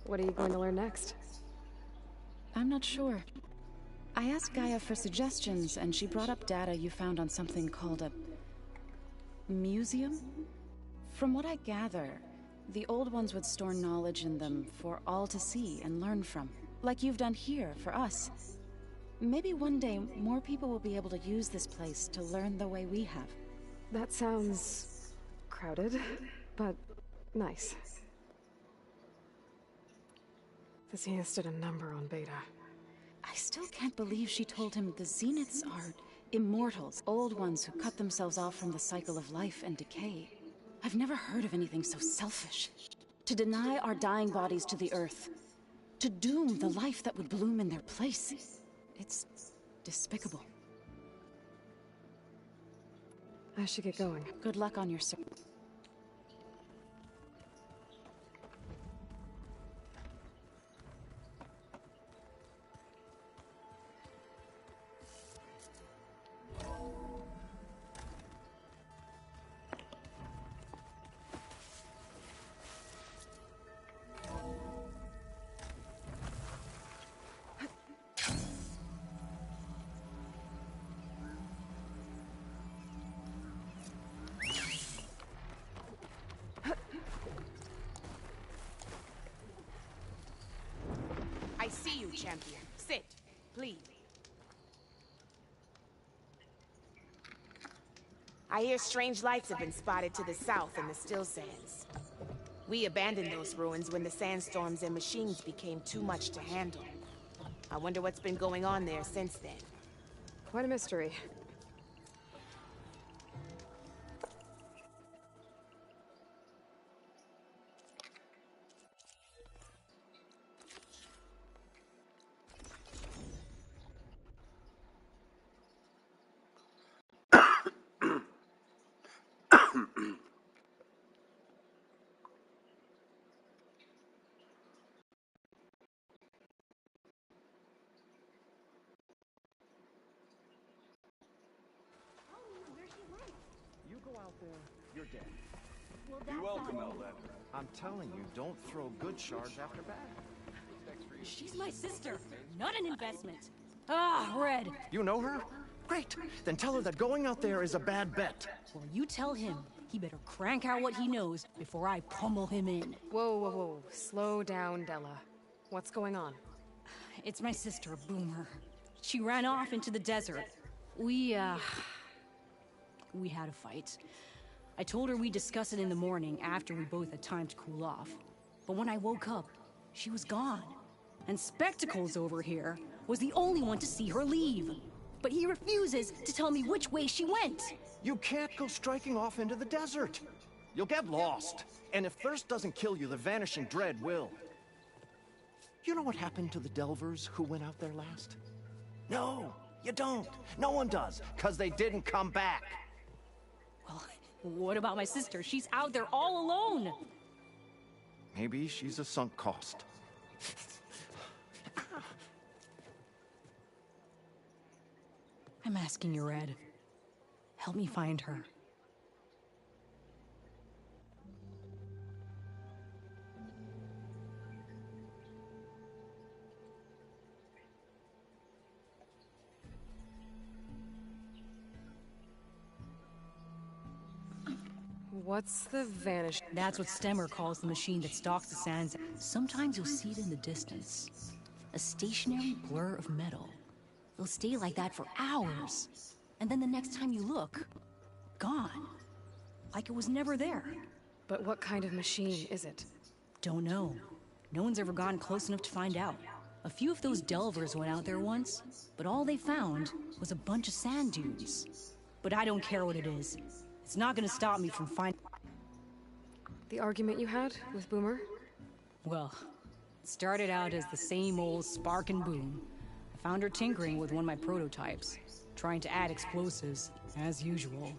What are you going to learn next? I'm not sure. I asked Gaia for suggestions, and she brought up data you found on something called a museum? From what I gather, the old ones would store knowledge in them for all to see and learn from, like you've done here for us. Maybe one day more people will be able to use this place to learn the way we have. That sounds crowded, but nice. The Zeniths did a number on Beta. I still can't believe she told him the Zeniths are immortals, old ones who cut themselves off from the cycle of life and decay. I've never heard of anything so selfish. To deny our dying bodies to the earth. To doom the life that would bloom in their place. It's despicable. I should get going. Good luck on your search. I see you, champion. Sit, please. I hear strange lights have been spotted to the south in the Still Sands. We abandoned those ruins when the sandstorms and machines became too much to handle. I wonder what's been going on there since then. Quite a mystery. You're dead. Well, You're welcome, Outlander. I'm telling you, don't throw good shards after bad. She's my sister, not an investment. Ah, Red. You know her? Great. Then tell her that going out there is a bad bet. Well, you tell him. He better crank out what he knows before I pummel him in. Whoa, whoa, whoa. Slow down, Della. What's going on? It's my sister, Boomer. She ran off into the desert. We had a fight. I told her we'd discuss it in the morning after we both had time to cool off. But when I woke up, she was gone. And Spectacles over here was the only one to see her leave. But he refuses to tell me which way she went. You can't go striking off into the desert. You'll get lost. And if thirst doesn't kill you, the Vanishing Dread will. You know what happened to the Delvers who went out there last? No, you don't. No one does, because they didn't come back. Well, what about my sister? She's out there all alone. Maybe she's a sunk cost. I'm asking you, Red. Help me find her. What's the vanish? That's what Stemmer calls the machine that stalks the sands. Sometimes you'll see it in the distance. A stationary blur of metal. It'll stay like that for hours. And then the next time you look, gone. Like it was never there. But what kind of machine is it? Don't know. No one's ever gotten close enough to find out. A few of those delvers went out there once, but all they found was a bunch of sand dunes. But I don't care what it is. It's not gonna stop me from finding... The argument you had with Boomer? Well, it started out as the same old spark and boom. I found her tinkering with one of my prototypes, trying to add explosives, as usual.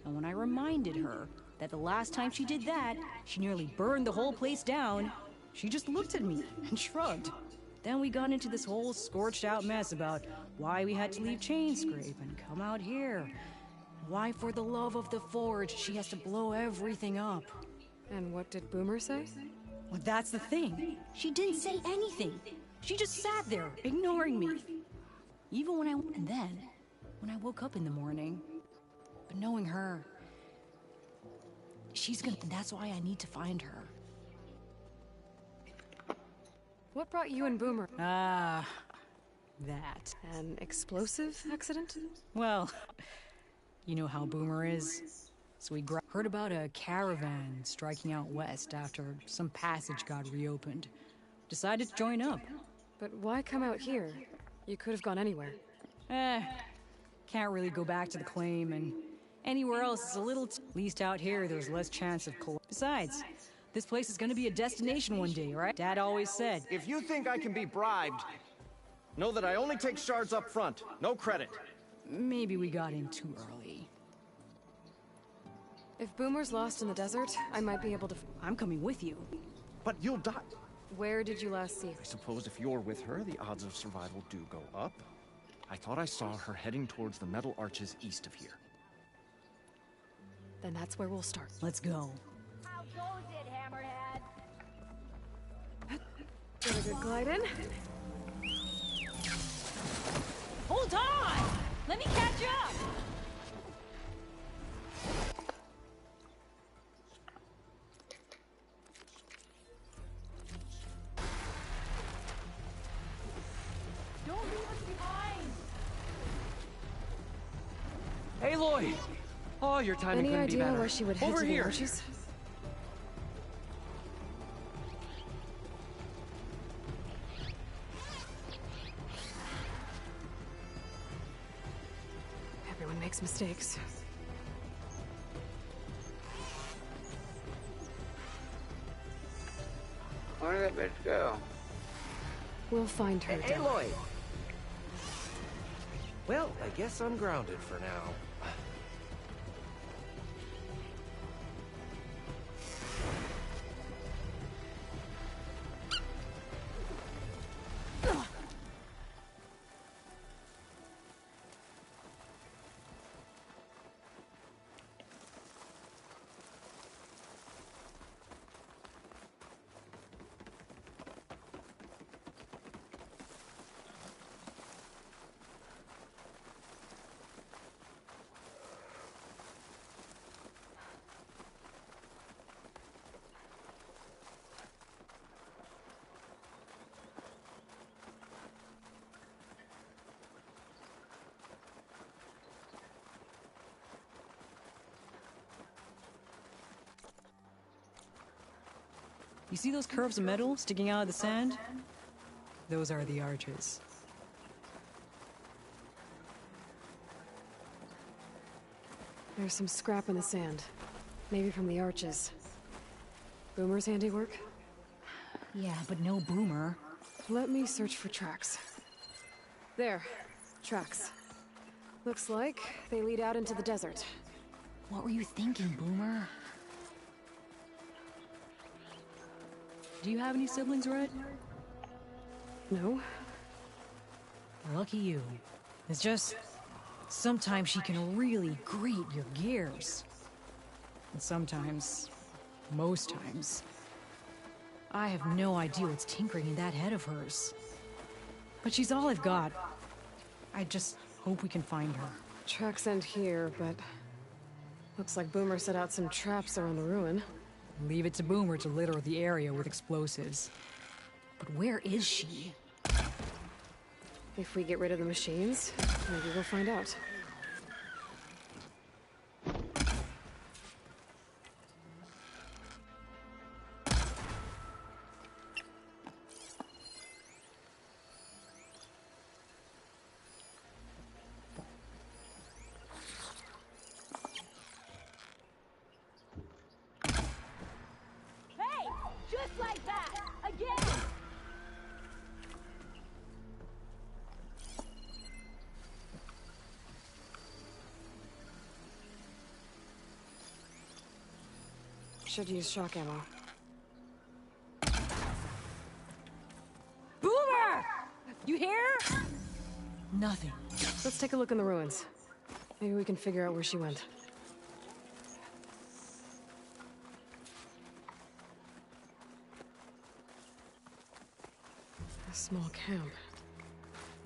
And when I reminded her that the last time she did that, she nearly burned the whole place down, she just looked at me and shrugged. Then we got into this whole scorched out mess about why we had to leave Chainscrape and come out here. Why, for the love of the Forge, she has to blow everything up. And what did Boomer say? Well, that's the thing. She didn't say anything. She just sat there, ignoring me. Even when and then, when I woke up in the morning. But knowing her, she's gonna... That's why I need to find her. What brought you and Boomer? That. An explosive accident? Well... You know how Boomer is. So we heard about a caravan striking out west after some passage got reopened. Decided to join up. But why come out here? You could have gone anywhere. Can't really go back to the claim, and anywhere else is a little... At least out here, there's less chance of... Besides, this place is gonna be a destination one day, right? Dad always said. If you think I can be bribed, know that I only take shards up front. No credit. Maybe we got in too early. If Boomer's lost in the desert, I might be able to... I'm coming with you. But you'll die. Where did you last see her? I suppose if you're with her, the odds of survival do go up. I thought I saw her heading towards the metal arches east of here. Then that's where we'll start. Let's go. How goes it, Hammerhead? Get a good glide in. Hold on! Let me catch up! Don't leave us behind! Aloy! Oh, your timing Any couldn't be idea better. where she would head Over to here. the arches? Everyone makes mistakes. Where did that bitch go? We'll find her. Hey, Aloy! Well, I guess I'm grounded for now. You see those curves of metal sticking out of the sand? Those are the arches. There's some scrap in the sand. Maybe from the arches. Boomer's handiwork? Yeah, but no Boomer. Let me search for tracks. There. Tracks. Looks like they lead out into the desert. What were you thinking, Boomer? Do you have any siblings, Red? No. Lucky you. It's just... sometimes she can really grate your gears. And sometimes... most times... I have no idea what's tinkering in that head of hers. But she's all I've got. I just hope we can find her. Tracks end here, but... looks like Boomer set out some traps around the ruin. Leave it to Boomer to litter the area with explosives. But where is she? If we get rid of the machines, maybe we'll find out. Should use shock ammo. Boomer! You hear? Nothing. Let's take a look in the ruins. Maybe we can figure out where she went. A small camp.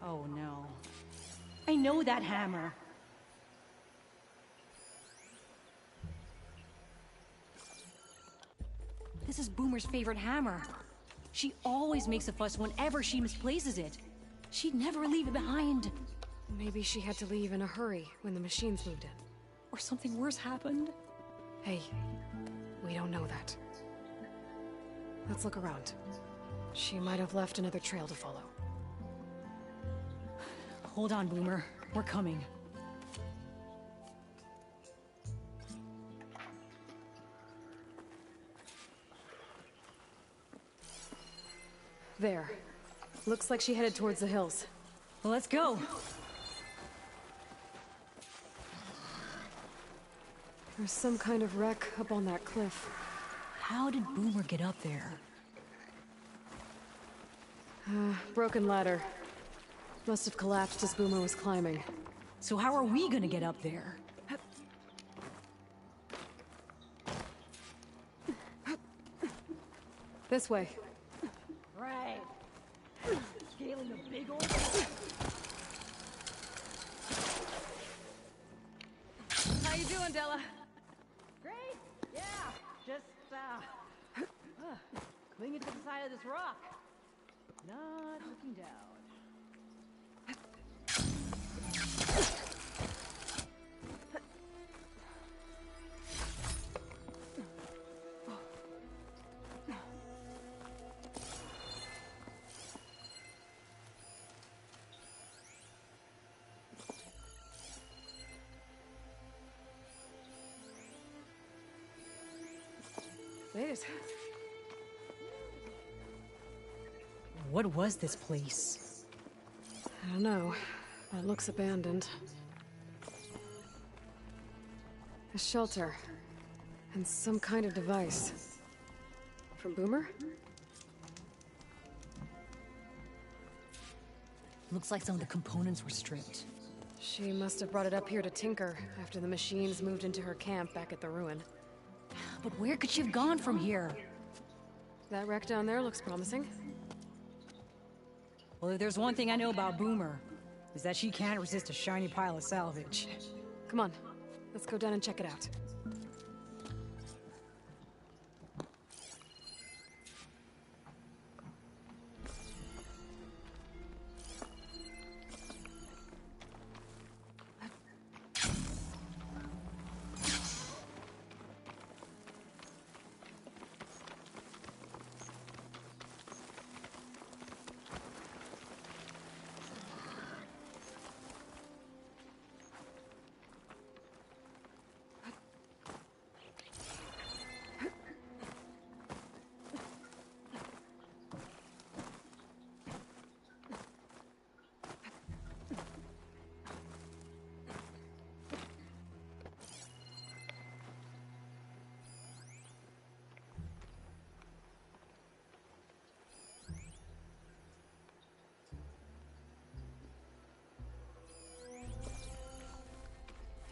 Oh no. I know that hammer. This is Boomer's favorite hammer. She always makes a fuss whenever she misplaces it. She'd never leave it behind. Maybe she had to leave in a hurry when the machines moved in. Or something worse happened. Hey, we don't know that. Let's look around. She might have left another trail to follow. Hold on, Boomer. We're coming. There. Looks like she headed towards the hills. Well, let's go. There's some kind of wreck up on that cliff. How did Boomer get up there? Broken ladder. Must have collapsed as Boomer was climbing. So how are we gonna get up there? This way. Right. Scaling a big old... How you doing, Della? Great. Yeah. Just, clinging to the side of this rock. Not looking down. Made it. What was this place? I don't know. It looks abandoned. A shelter. And some kind of device. From Boomer? Looks like some of the components were stripped. She must have brought it up here to tinker after the machines moved into her camp back at the ruin. But where could she have gone from here? That wreck down there looks promising. Well, if there's one thing I know about Boomer, is that she can't resist a shiny pile of salvage. Come on, let's go down and check it out.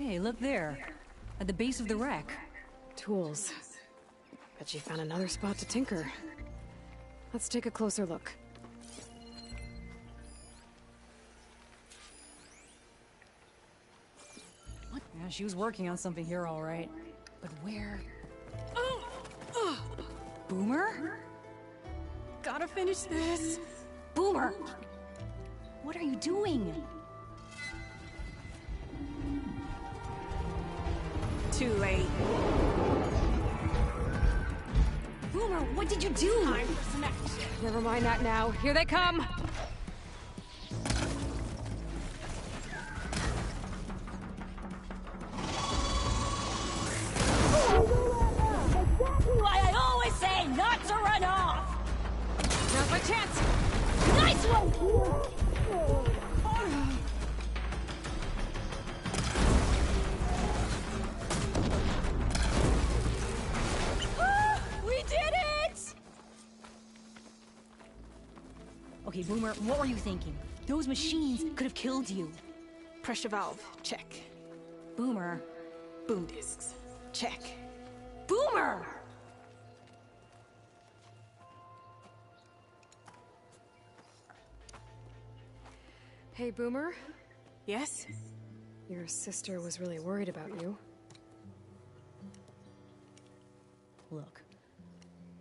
Hey, look there. At the base of the wreck. Tools. Bet she found another spot to tinker. Let's take a closer look. What? Yeah, she was working on something here, all right. But where? Boomer? Gotta finish this. Boomer! What are you doing? Too late. Boomer, what did you do? Time for some action. Never mind that now. Here they come! Why I always say not to run off! Now's my chance! Nice one! We did it! Okay, Boomer, what were you thinking? Those machines could have killed you. Pressure valve, check. Boomer. Boom discs, check. Boomer! Hey, Boomer? Yes? Your sister was really worried about you. Look,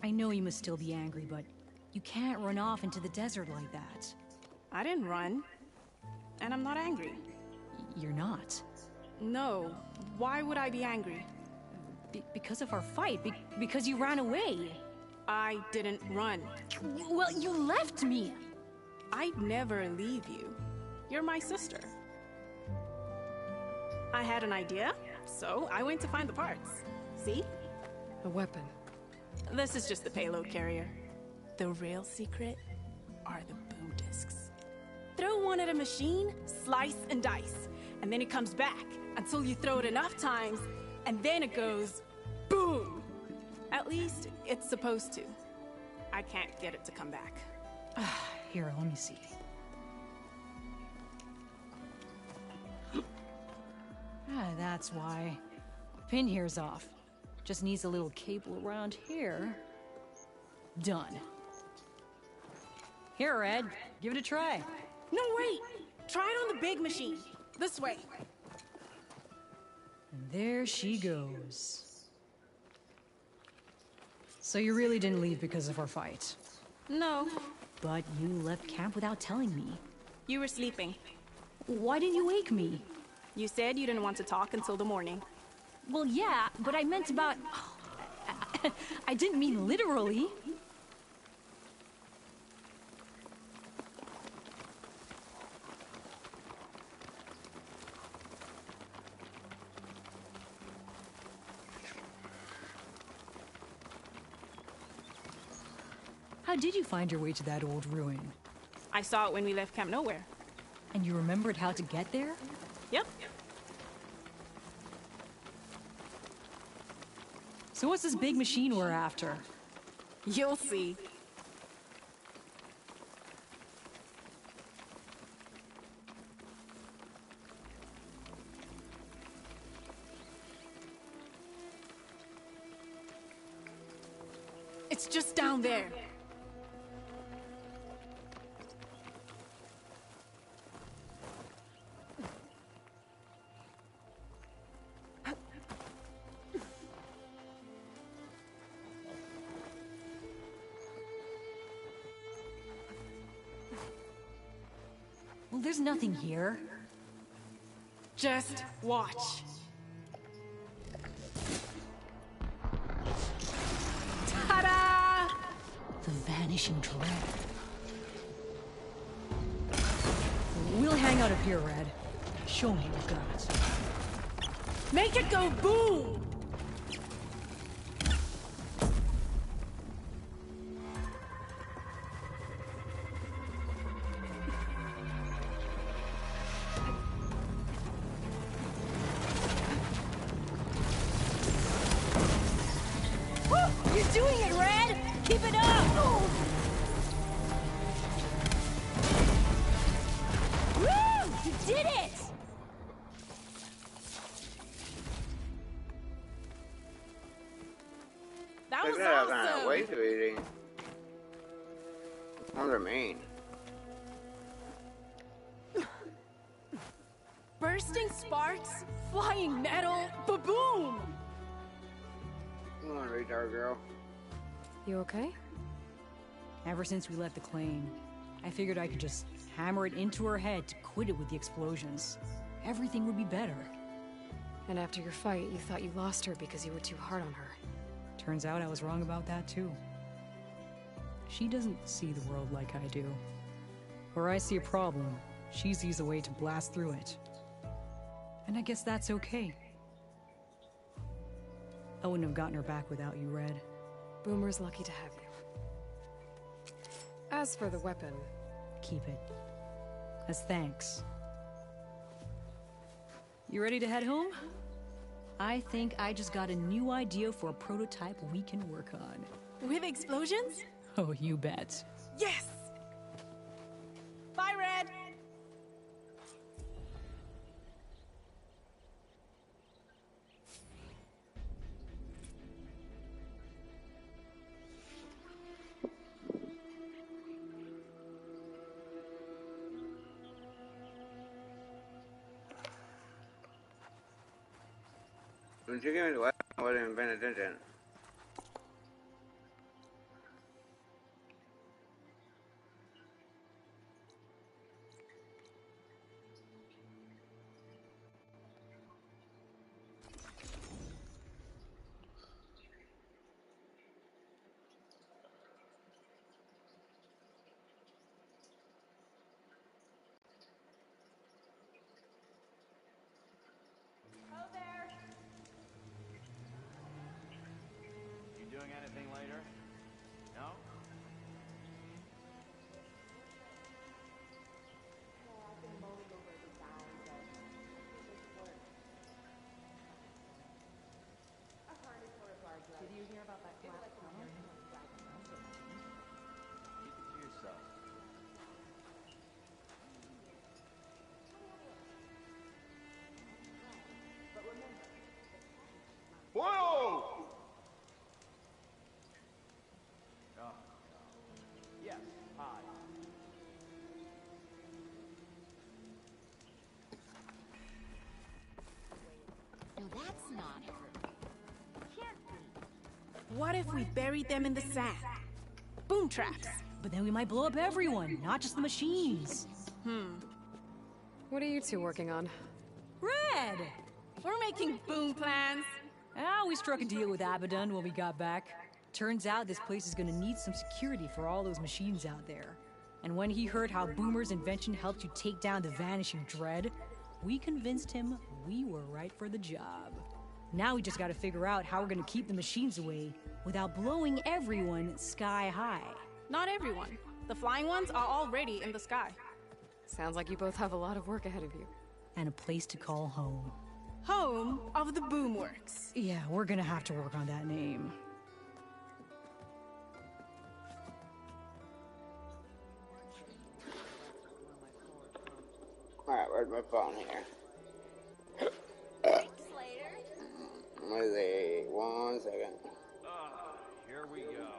I know you must still be angry, but you can't run off into the desert like that. I didn't run. And I'm not angry. You're not. No. Why would I be angry? Because of our fight. Because you ran away. I didn't run. Well, you left me. I'd never leave you. You're my sister. I had an idea, so I went to find the parts. See? A weapon. This is just the payload carrier. The real secret are the boom discs. Throw one at a machine, slice and dice, and then it comes back until you throw it enough times, and then it goes boom. At least it's supposed to. I can't get it to come back. Here, let me see. That's why. Pin here's off. Just needs a little cable around here. Done. Here, Red. Give it a try. No, wait! Try it on the big machine. This way. And there she goes. So you really didn't leave because of our fight? No. But you left camp without telling me. You were sleeping. Why didn't you wake me? You said you didn't want to talk until the morning. Well, yeah, but I meant about... I didn't mean literally. How did you find your way to that old ruin? I saw it when we left Camp Nowhere. And you remembered how to get there? Yep. So what's this big machine we're after? You'll see. It's just down there. Well, there's nothing here. Just watch. Ta-da! The vanishing dread. We'll hang out up here, Red. Show me your guns. Make it go boom! You're doing it, Red! Keep it up! Woo! You did it! Yeah, kind of way too easy. Wonder mean. Bursting sparks, flying metal, ba-boom! Come on, retard girl. You okay? Ever since we left the claim, I figured I could just hammer it into her head to quit it with the explosions. Everything would be better. And after your fight, you thought you lost her because you were too hard on her. Turns out I was wrong about that too. She doesn't see the world like I do. Where I see a problem, she sees a way to blast through it. And I guess that's okay. I wouldn't have gotten her back without you, Red. Boomer's lucky to have you. As for the weapon... Keep it. As thanks. You ready to head home? I think I just got a new idea for a prototype we can work on. With explosions? Oh, you bet. Yes! Bye, Red! When you give me the weapon, I wasn't even paying attention. Doing anything later? No? Did you hear about that collapse? Keep it to yourself. Whoa! Yes, hi. No, that's not her. What if we buried them in the sand? Boom traps. But then we might blow up everyone, not just the machines. What are you two working on? Red! We're making boom plans. Ah, we struck a deal with Abaddon when we got back. Turns out this place is gonna need some security for all those machines out there. And when he heard how Boomer's invention helped you take down the Vanishing Dread, we convinced him we were right for the job. Now we just gotta figure out how we're gonna keep the machines away without blowing everyone sky high. Not everyone. The flying ones are already in the sky. Sounds like you both have a lot of work ahead of you. And a place to call home. Home of the Boomworks. Yeah, we're gonna have to work on that name. Alright, where's my phone here? Let me see. 1 second. Here we go.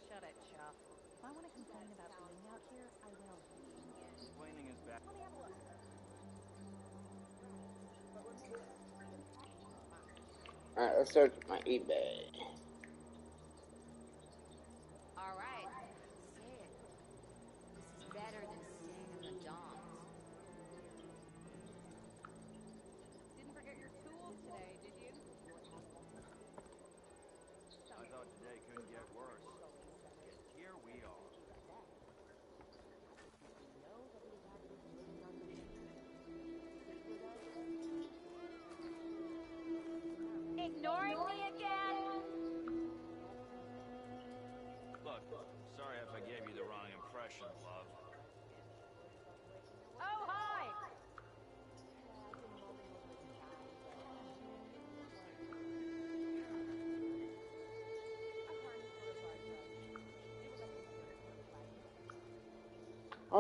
Shut it, Chuff. If I want to complain about being out here, I will. Complaining is bad. Alright, let's search my eBay. All right. Say it. This is better than staying in the Dons. Didn't forget your tools today, did you? I thought today couldn't get worse. Yet here we are. Ignoring me again? Look, sorry if I gave you the wrong impression, love. Oh, hi!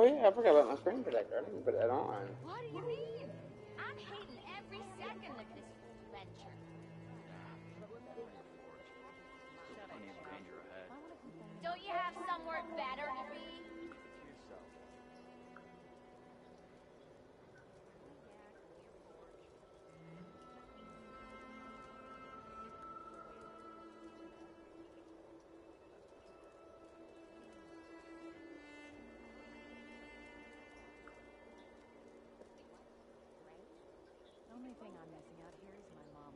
Oh yeah, I forgot about my screen protector. I didn't put that on. What do you mean? I'm hating every second of this venture. Plenty of danger ahead. Don't you have somewhere better to be? The only thing I'm missing out here is my mom.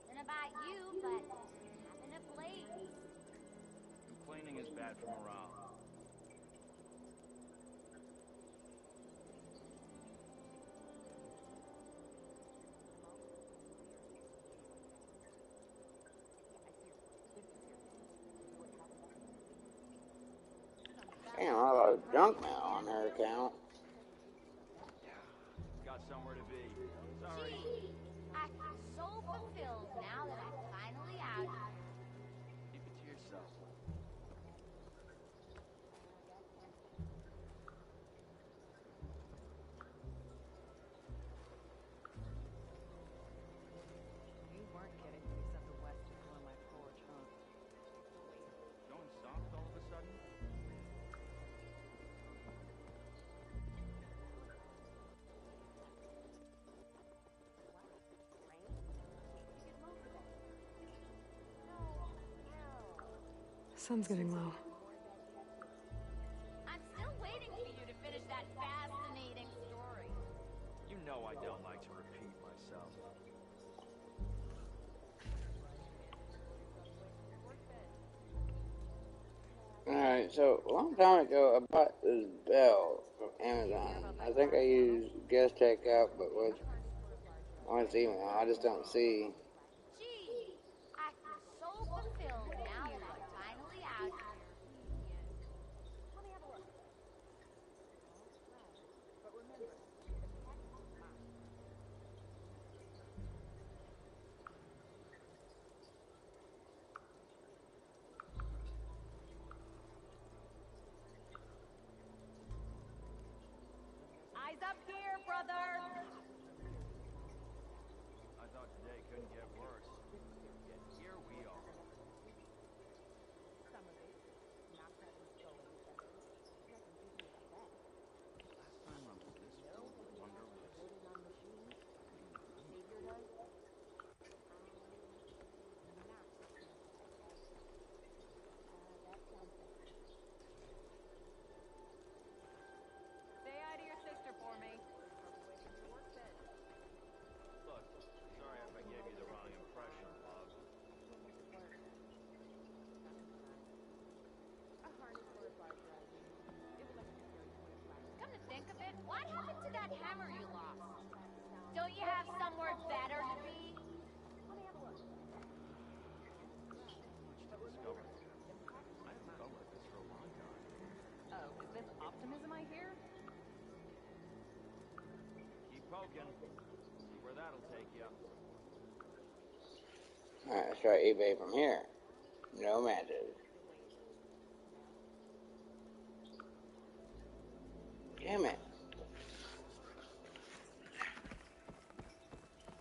And about you, but having a blaze. Complaining is bad for morale. Damn, a lot of junk mail on her account. Got somewhere to be. Sorry. Gee, I feel so fulfilled now that I'm finally out here. Keep it to yourself. You weren't kidding when you said the West is on my porch, huh? Going soft all of a sudden? Sun's getting low. I'm still waiting for you to finish that fascinating story. You know I don't like to repeat myself. Alright, so a long time ago I bought this bell from Amazon. I think I used guest checkout, but on this email, I just don't see. Gee, I feel so fulfilled now that I'm finally out here. Eyes up here, brother! I thought today couldn't get worse. Yet here we are. Last time I was this filled with wonder was... Say hi to your sister for me. Look, sorry if I gave you the wrong impression, love. Come to think of it, what happened to that hammer you lost? Don't you have somewhere better to be? Much to discover. I haven't felt like this for a long time. Oh, is this optimism I hear? Keep poking. See where that'll take you. Alright, let's try eBay from here. No matches. Damn it.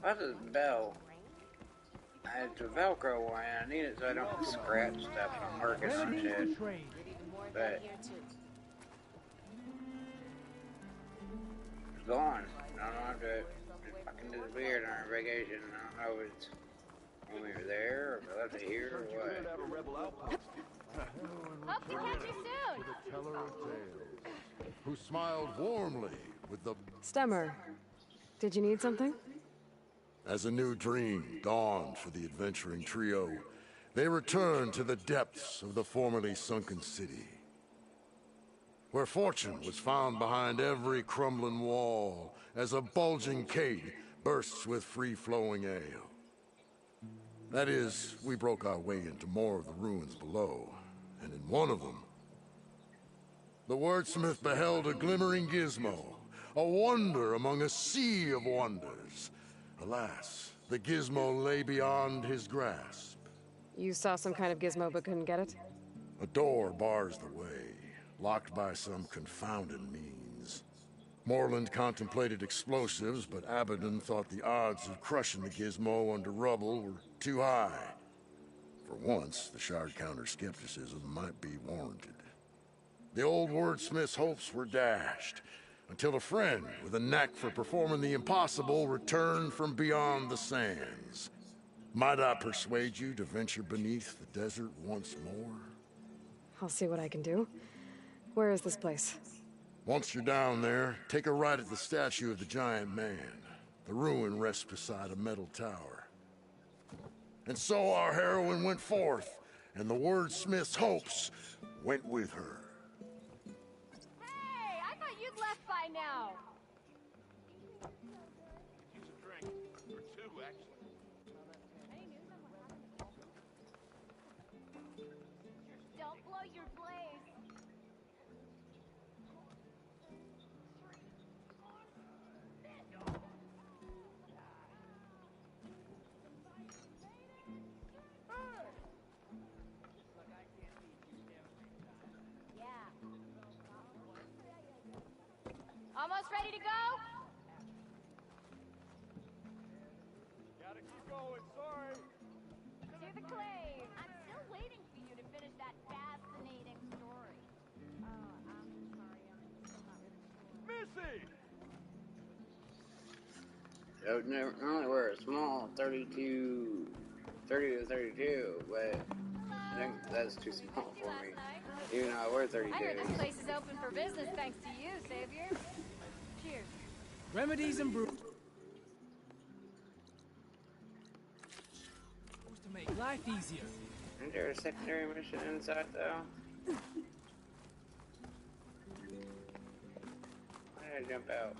What's this bell? It's a Velcro one. I need it so I don't scratch stuff when I'm working on shit. But it's gone. I don't know if it fucking disappeared on our vacation. I don't know if it's when we were there, or if I left it here, or what. Hope to catch you soon. Teller of tales, who smiled warmly with the... Stemmer, did you need something? As a new dream dawned for the adventuring trio, they returned to the depths of the formerly sunken city, where fortune was found behind every crumbling wall as a bulging cave bursts with free-flowing ale. That is, we broke our way into more of the ruins below, and in one of them, the wordsmith beheld a glimmering gizmo, a wonder among a sea of wonders. Alas, The gizmo lay beyond his grasp. You saw some kind of gizmo but couldn't get it? A door bars the way, locked by some confounded means. Moreland contemplated explosives, but Abaddon thought the odds of crushing the gizmo under rubble were too high. For once, the Shard Counter's skepticism might be warranted. The old wordsmith's hopes were dashed, until a friend with a knack for performing the impossible returned from beyond the sands. Might I persuade you to venture beneath the desert once more? I'll see what I can do. Where is this place? Once you're down there, take a right at the statue of the giant man. The ruin rests beside a metal tower. And so our heroine went forth, and the wordsmith's hopes went with her. Hey, I thought you'd left by now. Here's a drink. Or two, actually. Don't blow your blaze. Almost ready to go? Gotta keep going, sorry. To the clave. I'm still waiting for you to finish that fascinating story. I'm sorry, I'm still not really sure. Missy! So, normally we're a small 30 to 32, but I think that's too small for me. Even though we're 32. I heard this place is open for business thanks to you, Savior. Cheers. Remedies and brew. Supposed to make life easier. Isn't there a secondary mission inside, though? Why did I jump out?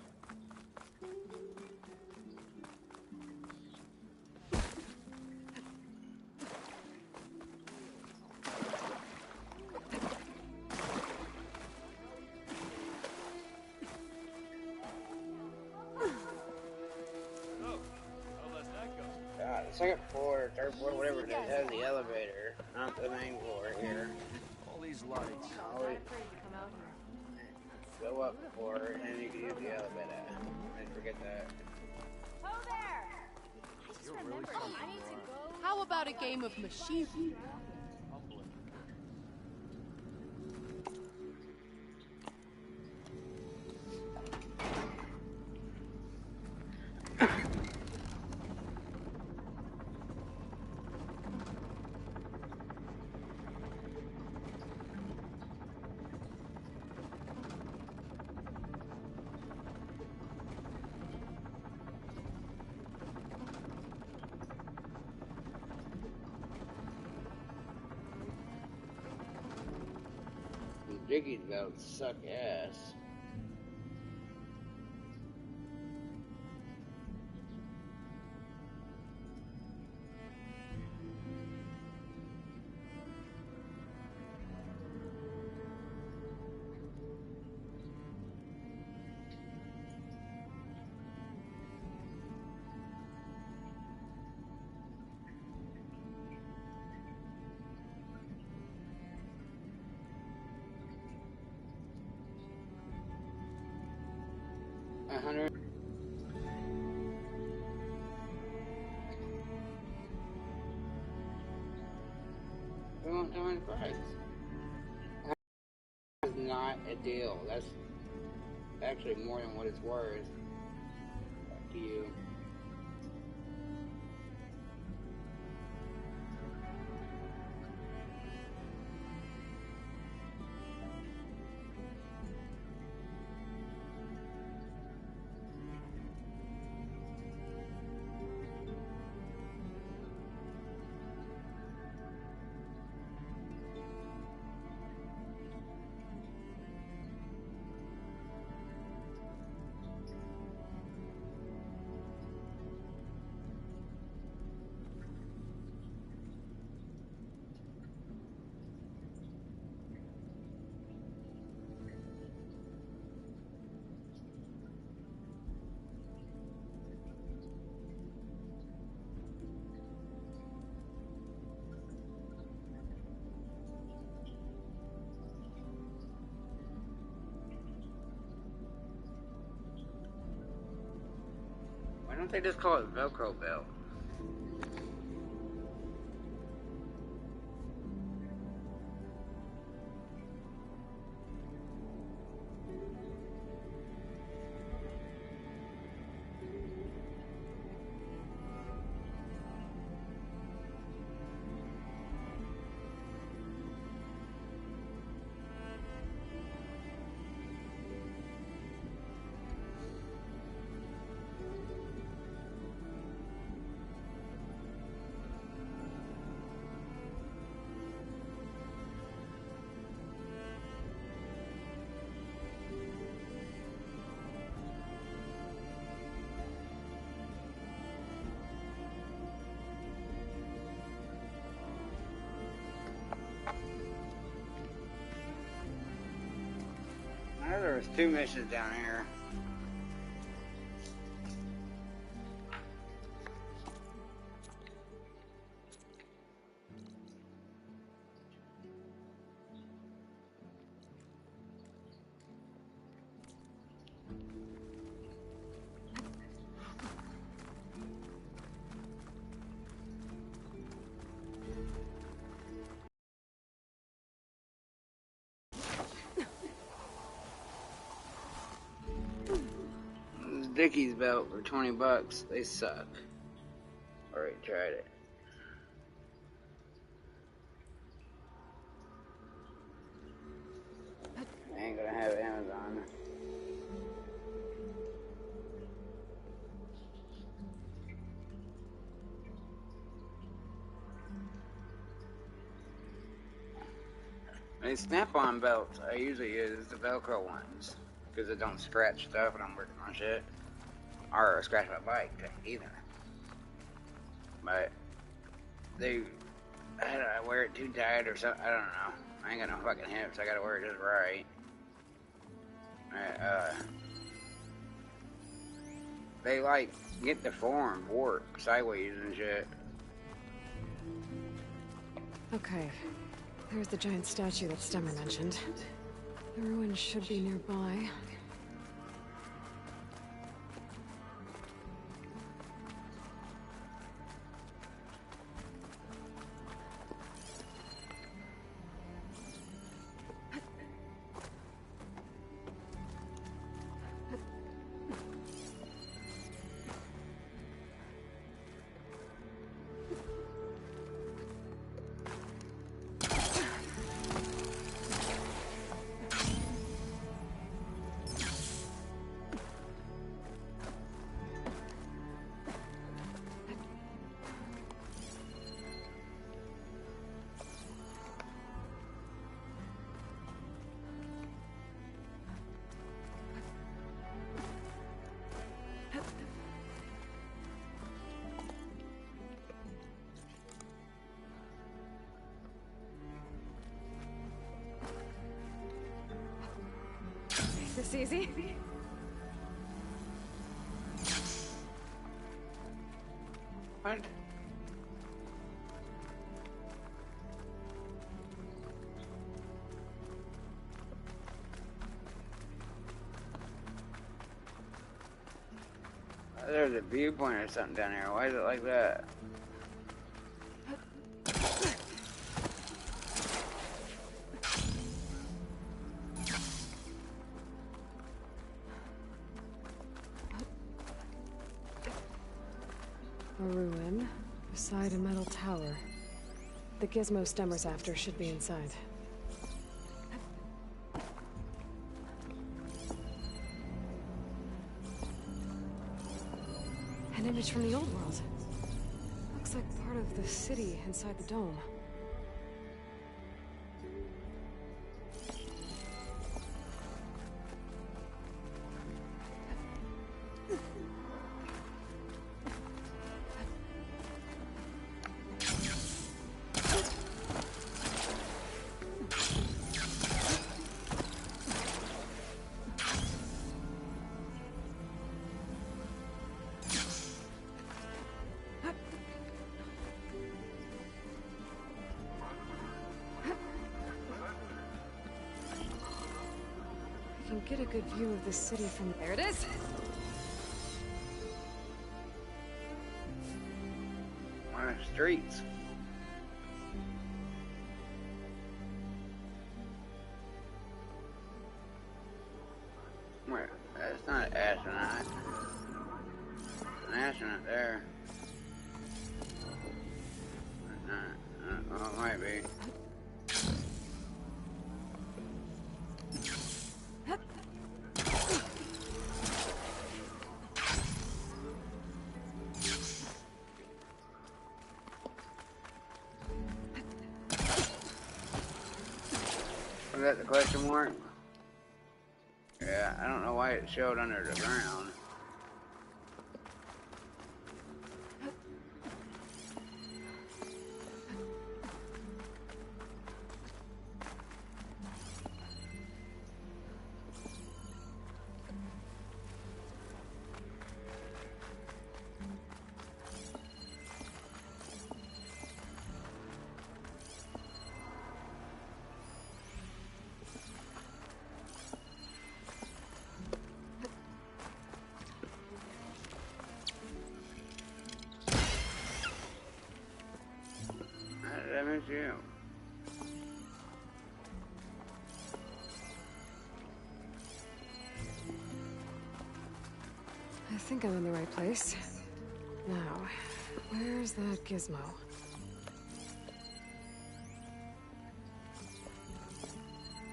Second floor, third floor, whatever it is, has the elevator, not the main floor here. All these lights. Always go up the floor, and then you can use the elevator. And forget that. Ho there! I just remembered, I need to go. How about a game of machine? Digging belts suck ass. $100. We won't tell any price. That's not a deal. That's actually more than what it's worth to you. Why don't they just call it Velcro belt? I know there was 2 missions down here. Dickies belt for 20 bucks. They suck. Already tried it. I ain't gonna have Amazon. These snap-on belts I usually use the Velcro ones because it don't scratch stuff when I'm working on shit. Or scratch my bike either. But they, I wear it too tight or something. I don't know. I ain't got no fucking hips. I gotta wear it just right. They like get deformed, warp, sideways and shit. Okay. There's the giant statue that Stemmer mentioned. The ruins should be nearby. This easy? What? There's a viewpoint or something down here. Why is it like that? A ruin beside a metal tower. The gizmo Stemmer's after should be inside. An image from the old world. Looks like part of the city inside the dome. Get a good view of the city from there. It is. streets. Wait, that's not an astronaut. An astronaut there. Well, it might be. Was that the question mark? Yeah, I don't know why it showed under the ground. That is you. I think I'm in the right place. Now, where's that gizmo?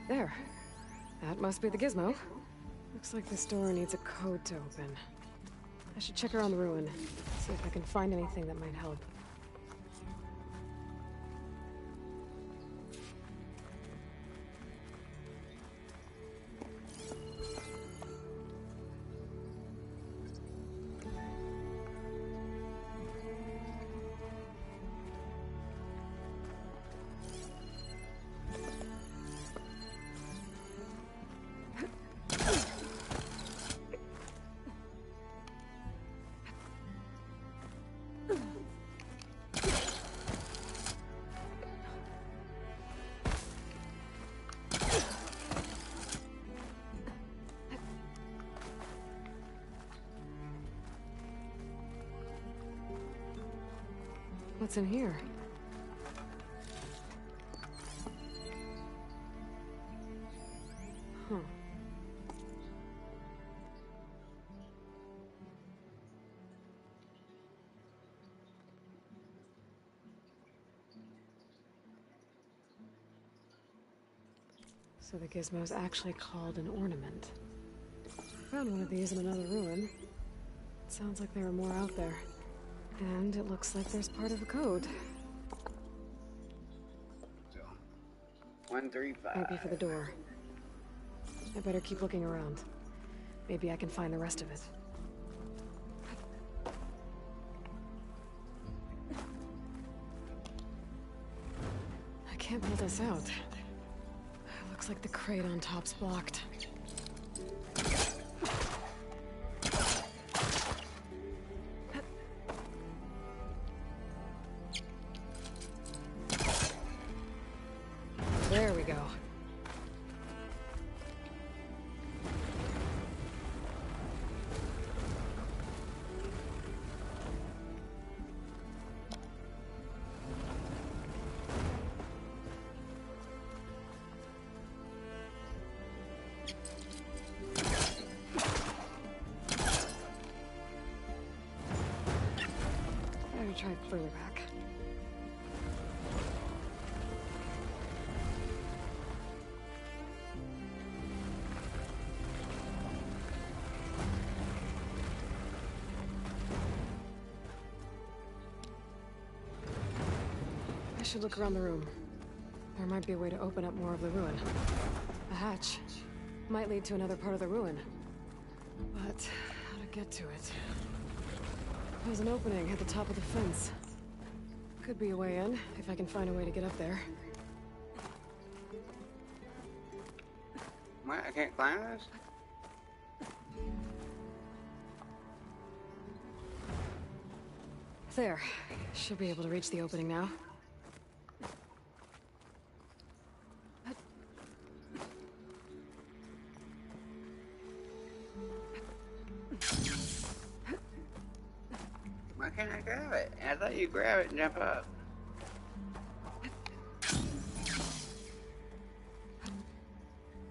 There. That must be the gizmo. Looks like this door needs a code to open. I should check around the ruin, see if I can find anything that might help. What's in here? Huh. So the gizmo's actually called an ornament. Found one of these in another ruin. Sounds like there are more out there. And it looks like there's part of a code. 135. Might be for the door. I better keep looking around. Maybe I can find the rest of it. I can't pull this out. Looks like the crate on top's blocked. There we go. Better try further back. I should look around the room. There might be a way to open up more of the ruin. A hatch. Might lead to another part of the ruin. But how to get to it? There's an opening at the top of the fence. Could be a way in, if I can find a way to get up there. What? I can't climb this? There. Should be able to reach the opening now. What? can't I grab it? I thought you grab it and jump up.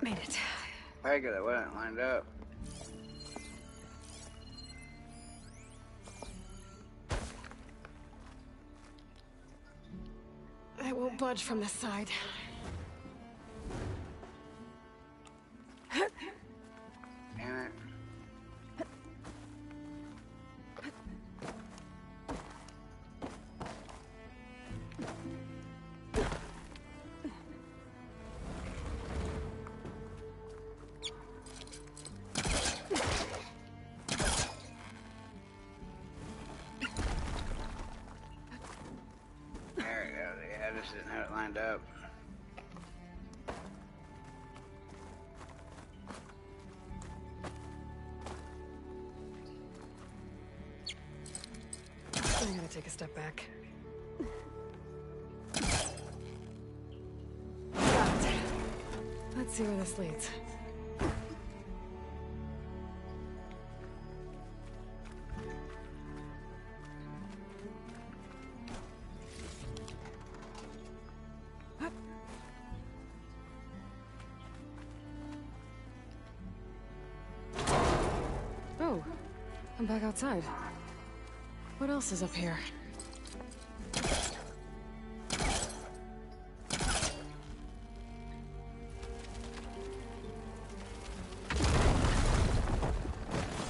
Made it. I got it wasn't lined up. I won't budge from this side. Damn it. There we go. Yeah, I just didn't have it lined up. I gotta take a step back. Got it. Let's see where this leads. Oh, I'm back outside. What else is up here?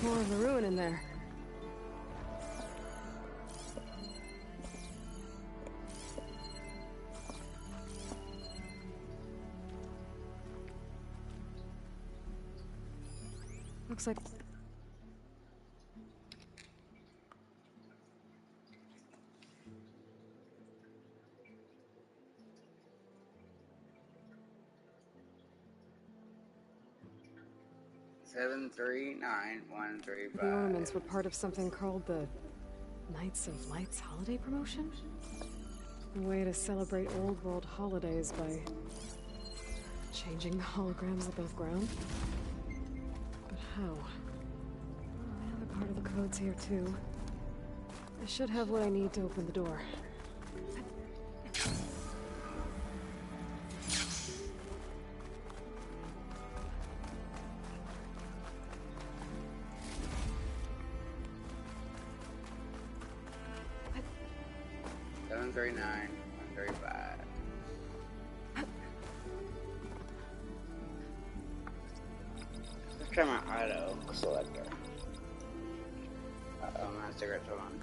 More of the ruin in there. Looks like... The 739-135. ornaments were part of something called the Knights of Lights holiday promotion? A way to celebrate old world holidays by changing the holograms above ground. But how? Oh, the other part of the code's here too. I should have what I need to open the door. Let's try my auto selector. Uh-oh, my cigarette's on.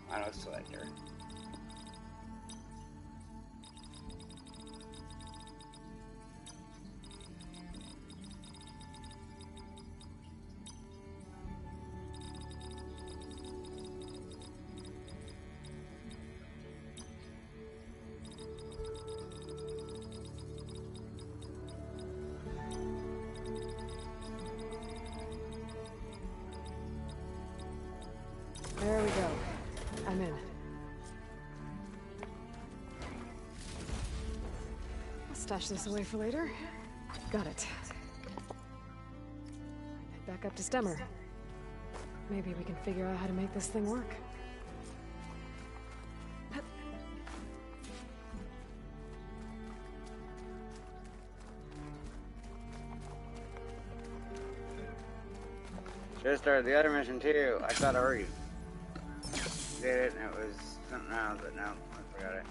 Auto selector. stash this away for later. Got it. Head back up to Stemmer. Maybe we can figure out how to make this thing work. Should've started the other mission too. I thought I already did it and it was something else, but no, I forgot it.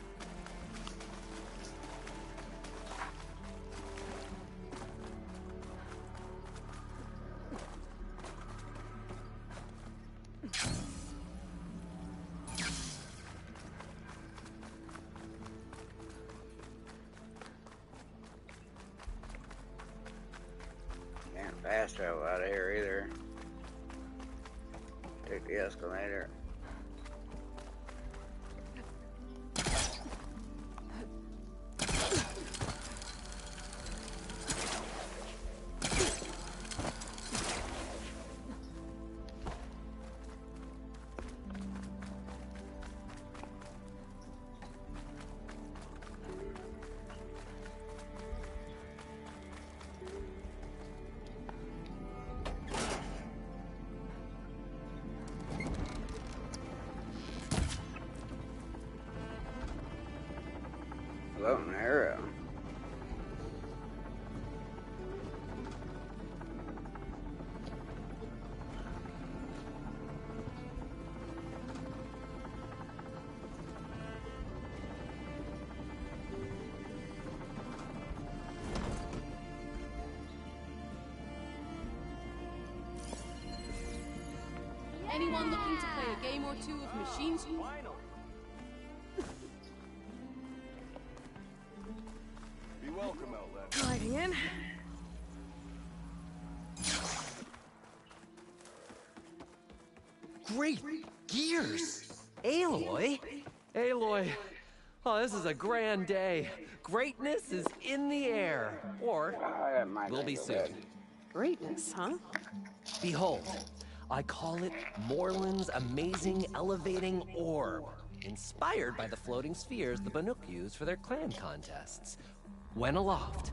Can't fast travel out of here either. Take the escalator. Floating arrow. Anyone looking to play a game or two of Machines? Be welcome, Outlander. Gliding in. Great gears! Aloy? Aloy. Oh, this is a grand day. Greatness is in the air. Or will be soon. Greatness, huh? Behold, I call it Moreland's amazing elevating orb, inspired by the floating spheres the Banuk use for their clan contests. When aloft,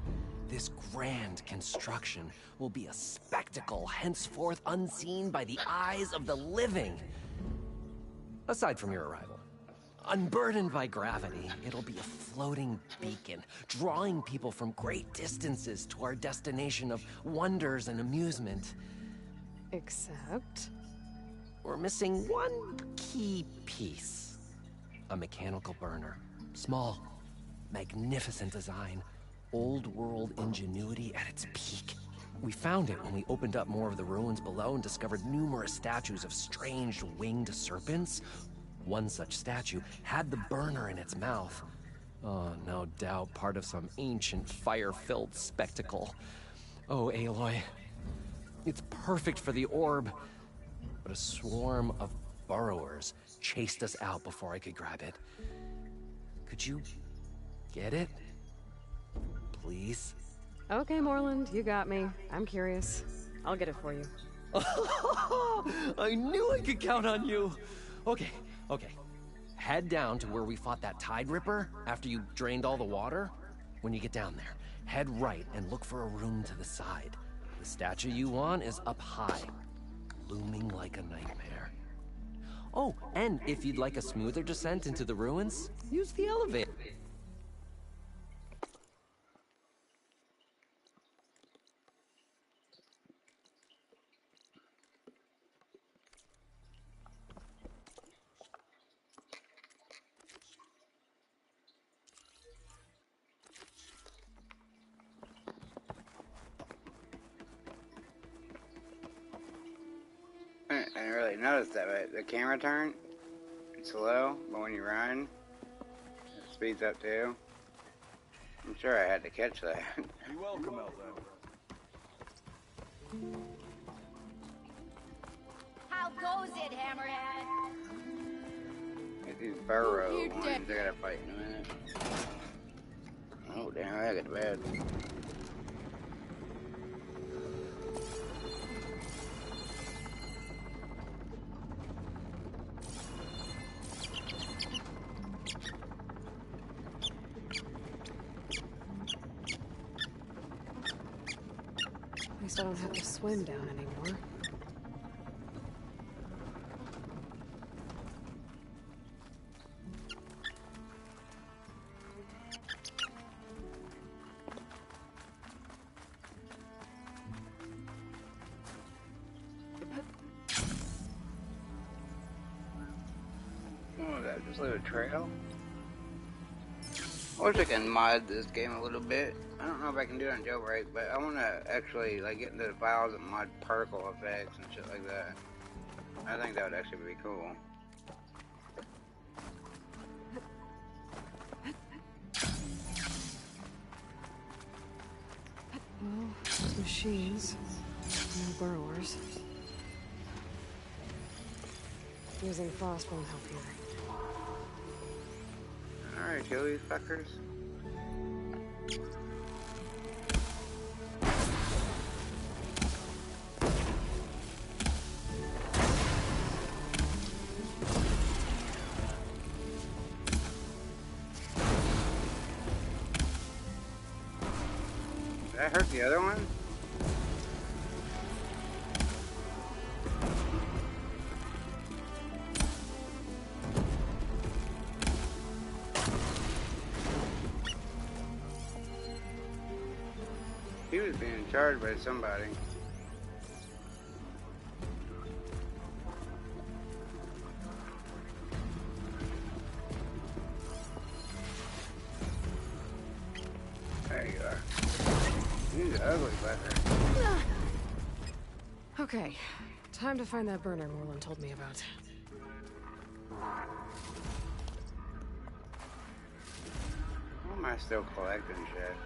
this grand construction will be a spectacle henceforth unseen by the eyes of the living. Aside from your arrival. Unburdened by gravity, it'll be a floating beacon, drawing people from great distances to our destination of wonders and amusement. Except? We're missing one key piece. A mechanical burner. Small, magnificent design. Old-world ingenuity at its peak. We found it when we opened up more of the ruins below and discovered numerous statues of strange winged serpents. One such statue had the burner in its mouth. Oh, no doubt part of some ancient fire-filled spectacle. Oh, Aloy. It's perfect for the orb. But a swarm of burrowers chased us out before I could grab it. Could you get it? Please? Okay, Moreland, you got me. I'm curious. I'll get it for you. I knew I could count on you. Okay. Head down to where we fought that Tide Ripper after you drained all the water. When you get down there, head right and look for a room to the side. The statue you want is up high, looming like a nightmare. Oh, and if you'd like a smoother descent into the ruins, use the elevator. I didn't really notice that, but the camera turn, it's slow, but when you run, it speeds up too. I'm sure I had to catch that. Be welcome, Outlander. How goes it, Hammerhead? Get these burrow ones, I gotta fight in a minute. Oh damn, I got bad. At least I don't have to swim down anymore. Oh, that just leave a trail. I wish I can mod this game a little bit. I don't know if I can do it on jailbreak, but I want to actually like get into the files and mod particle effects and shit like that. I think that would actually be cool. Well, machines, no burrowers. Using frost won't help here. Alright, kill these fuckers. Did I hurt the other one? He was being charged by somebody. There you are. He's an ugly fucker. Okay, time to find that burner Moreland told me about. Why am I still collecting shit?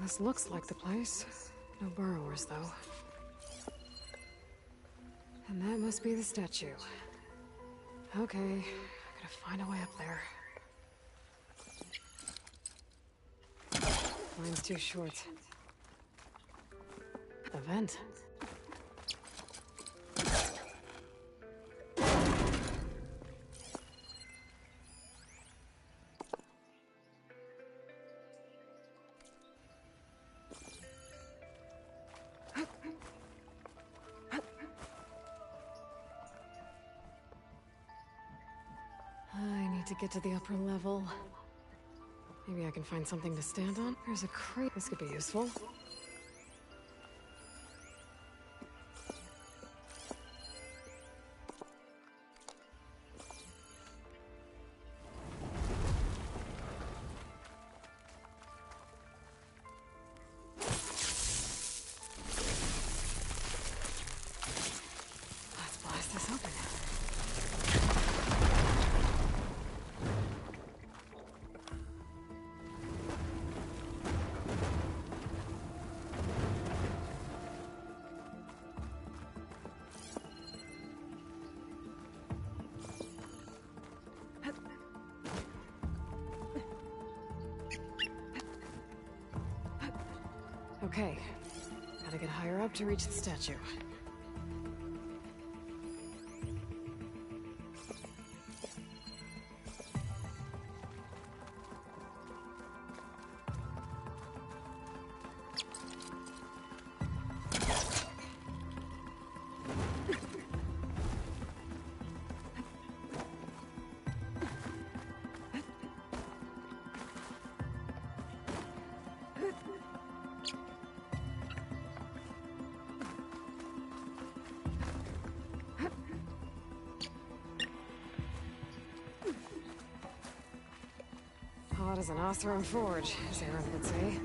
This looks like the place. No burrowers, though. And that must be the statue. Okay, I gotta find a way up there. Mine's too short. A vent. I need to get to the upper level. Maybe I can find something to stand on. There's a crate. This could be useful. Let's blast this open. Okay, gotta get higher up to reach the statue. hot as an Oseram forge, as Aaron would say.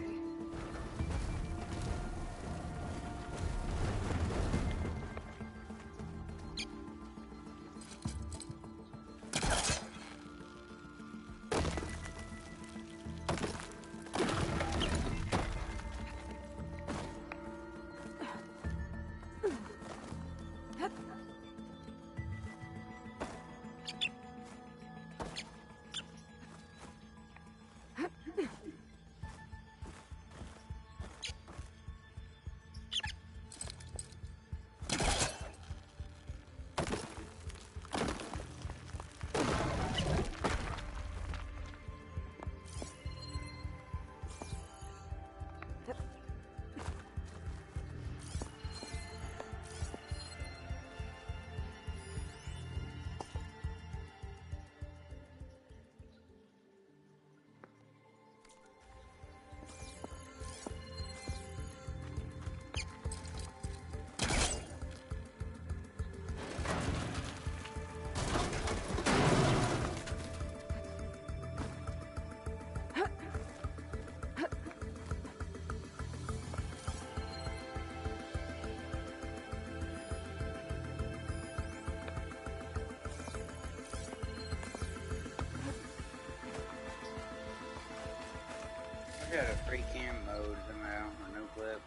I got a free cam mode somehow, or no clip.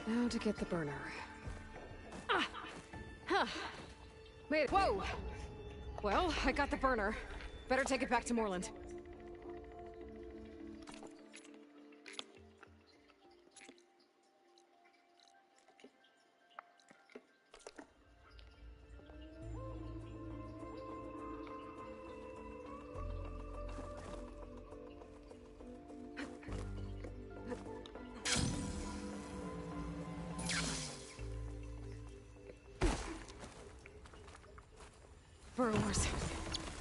Now to get the burner. Ah! Huh. Wait, whoa! Well, I got the burner. Better take it back to Moreland. Burrowers.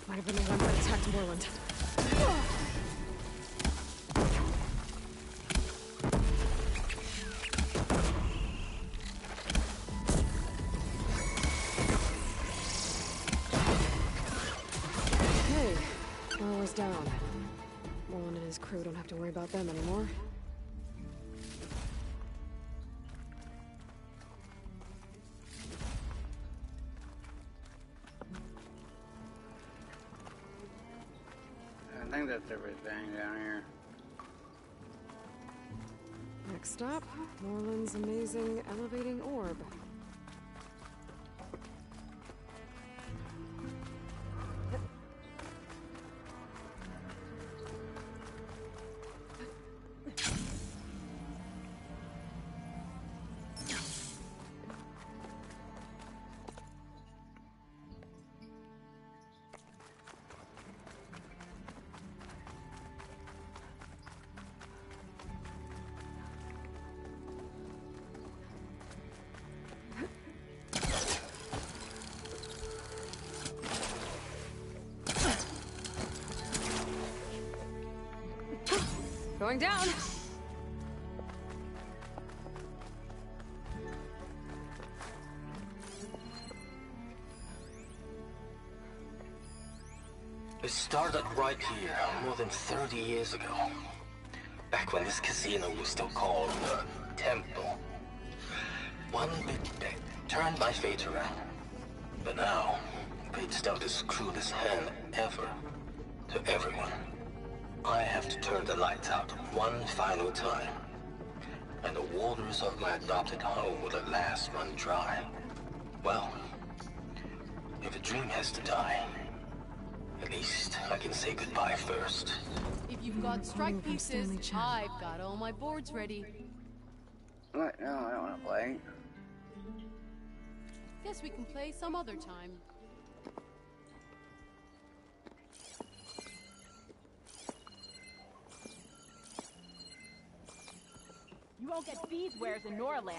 Might have been the one that attacked Moreland. Okay, Burrower's down. Moreland and his crew don't have to worry about them anymore. I think that's everything down here. Next stop, Moreland's amazing elevating orb. Going down. It started right here, more than 30 years ago. Back when this casino was still called the Temple. One big bet turned my fate around. But now, fate's dealt this cruelest hand ever to everyone. I have to turn the lights out one final time. And the waters of my adopted home will at last run dry. Well, if a dream has to die, at least I can say goodbye first. If you've got strike pieces, I've got all my boards ready. What? No, I don't want to play. Guess we can play some other time. these wares in Norland.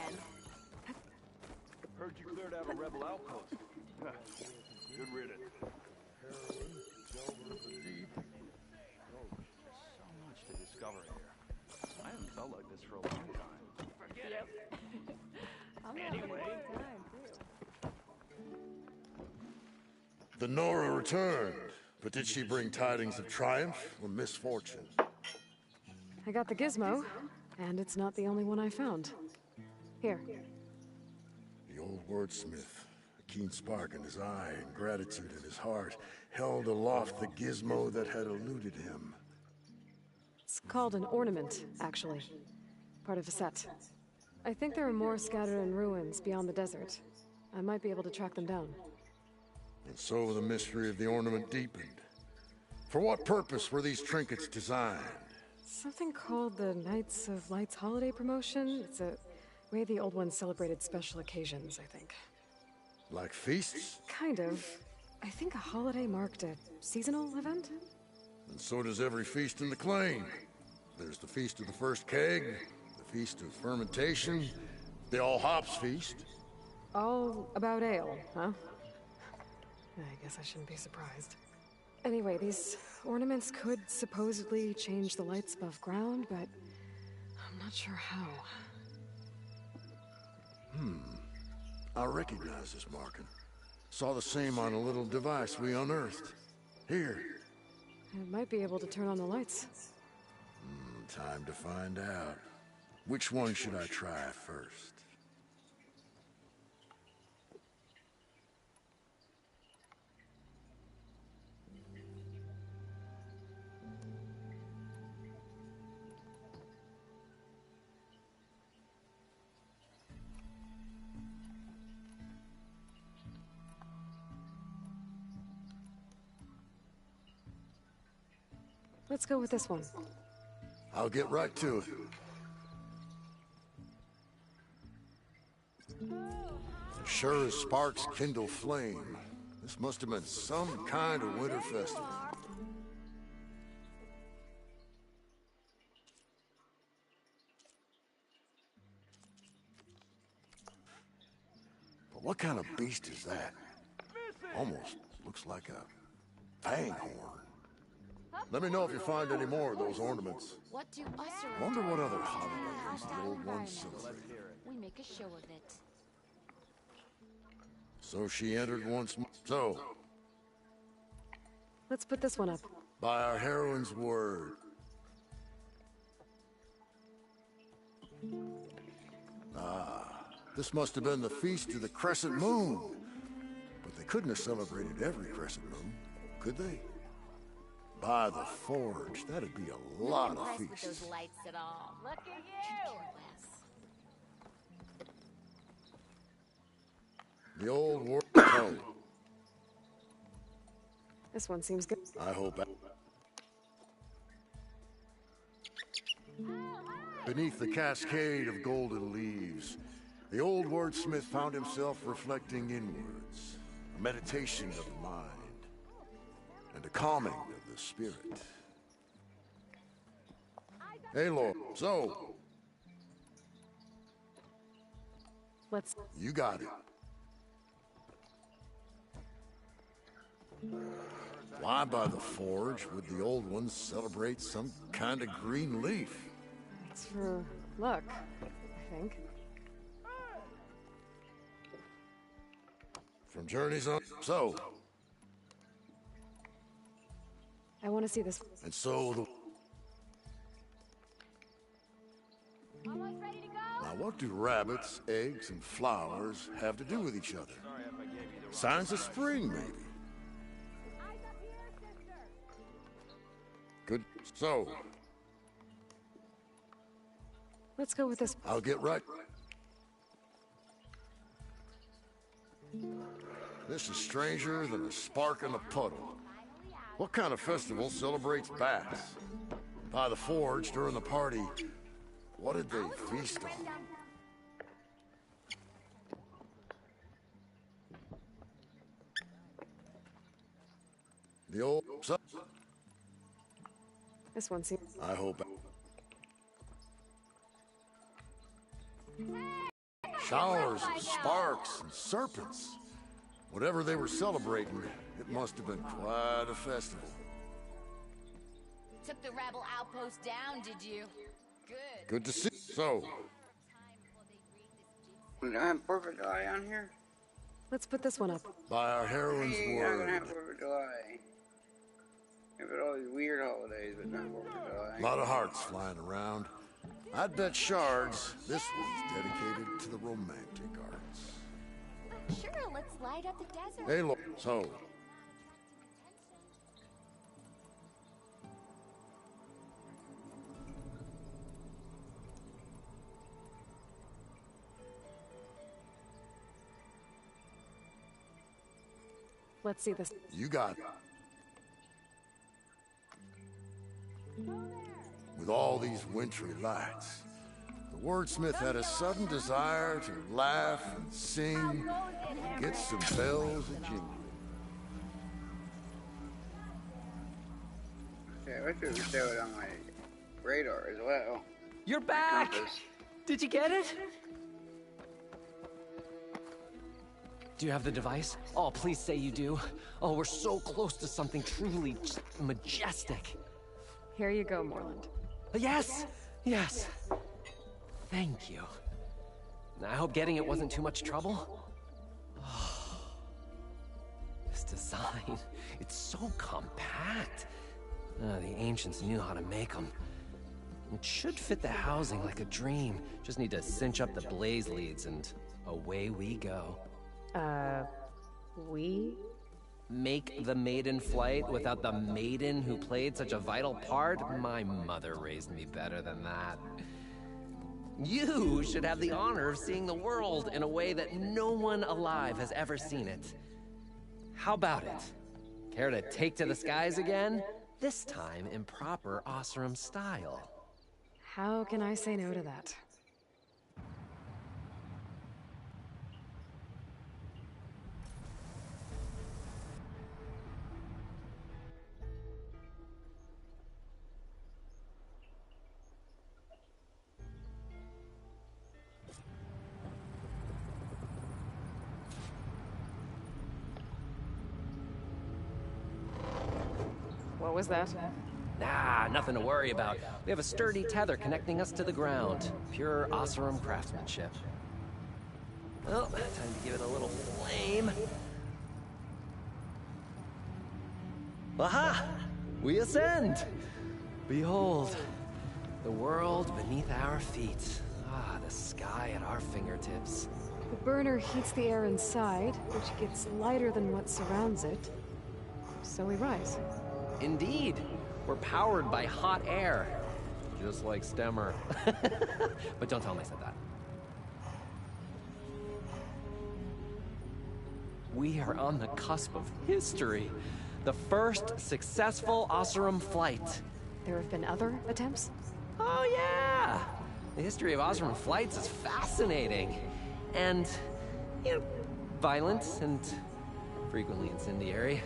Heard you cleared out a rebel outpost. Good riddance. So much to discover here. I haven't felt like this for a long time. Forget it. Anyway. The Nora returned, but did she bring tidings of triumph or misfortune? I got the gizmo, and it's not the only one I found. Here. The old wordsmith, a keen spark in his eye and gratitude in his heart, held aloft the gizmo that had eluded him. It's called an ornament, actually. Part of a set. I think there are more scattered in ruins beyond the desert. I might be able to track them down. And so the mystery of the ornament deepened. For what purpose were these trinkets designed? Something called the Knights of Light's holiday promotion. It's a way the old ones celebrated special occasions, I think. Like feasts? Kind of. I think a holiday marked a seasonal event? And so does every feast in the claim. There's the Feast of the First Keg, the Feast of Fermentation, the All Hops Feast. All about ale, huh? I guess I shouldn't be surprised. Anyway, these ornaments could supposedly change the lights above ground, but I'm not sure how. I recognize this marking. Saw the same on a little device we unearthed. Here. It might be able to turn on the lights. Time to find out. Which one should I try first? Let's go with this one. I'll get right to it. Sure as sparks kindle flame. This must have been some kind of winter festival. But what kind of beast is that? Almost looks like a fanghorn. Let me know if you find any more of those ornaments. What do us Wonder what other holidays the old ones celebrate. We make a show of it. So she entered once more. So, let's put this one up. by our heroine's word. This must have been the Feast of the Crescent Moon. But they couldn't have celebrated every crescent moon, could they? By the Forge, that'd be a lot of With feasts. those lights at all. Look at you! The old world. Oh, This one seems good. I hope. Beneath the cascade of golden leaves, the old wordsmith found himself reflecting inwards, a meditation of the mind, and a calming of the spirit. Aloy, so, Let's... you got it. Why by the Forge would the old ones celebrate some kind of green leaf? It's for luck, I think. From journeys on. So, I want to see this. and so the. Now, what do rabbits, eggs, and flowers have to do with each other? Signs of spring, maybe. Good. So, Let's go with this. I'll get right. This is stranger than a spark in a puddle. What kind of festival celebrates bats? By the Forge, during the party, what did they feast on? The old... This one seems... I hope... Showers of sparks and serpents. Whatever they were celebrating, it must have been quite a festival. Took the rebel outpost down, did you? Good. Good to see. So, We don't have 4th of July on here? Let's put this one up. by our heroine's Hey, I'm gonna have word, 4th of July. We've got all these weird holidays, but not 4th of July. a lot of hearts flying around. I'd bet shards this one's dedicated to the romantic arts. Sure, let's light up the desert. Hey, look. So, Let's see this. you got it. With all these wintry lights, the wordsmith had a sudden desire to laugh and sing, and get some bells a jingling. Yeah, I wish it would show it on my radar as well. You're back! Compass. Did you get it? Do you have the device? Oh, please say you do. Oh, we're so close to something truly majestic. Here you go, Moreland. Yes! Yes! Thank you. I hope getting it wasn't too much trouble. Oh, this design, it's so compact. The ancients knew how to make them. It should fit the housing like a dream. Just need to cinch up the blaze leads and away we go. We? Make the maiden flight without the maiden who played such a vital part? My mother raised me better than that. You should have the honor of seeing the world in a way that no one alive has ever seen it. How about it? Care to take to the skies again? This time in proper Oseram style. How can I say no to that? What was that? Nah, nothing to worry about. We have a sturdy tether connecting us to the ground. Pure Oseram craftsmanship. Well, time to give it a little flame. Aha! We ascend! Behold, the world beneath our feet. Ah, the sky at our fingertips. The burner heats the air inside, which gets lighter than what surrounds it. So we rise. Indeed. We're powered by hot air. Just like Stemmer. But don't tell him I said that. We are on the cusp of history. The first successful Oseram flight. There have been other attempts? Oh yeah! The history of Oseram flights is fascinating. And, you know, violent and frequently incendiary.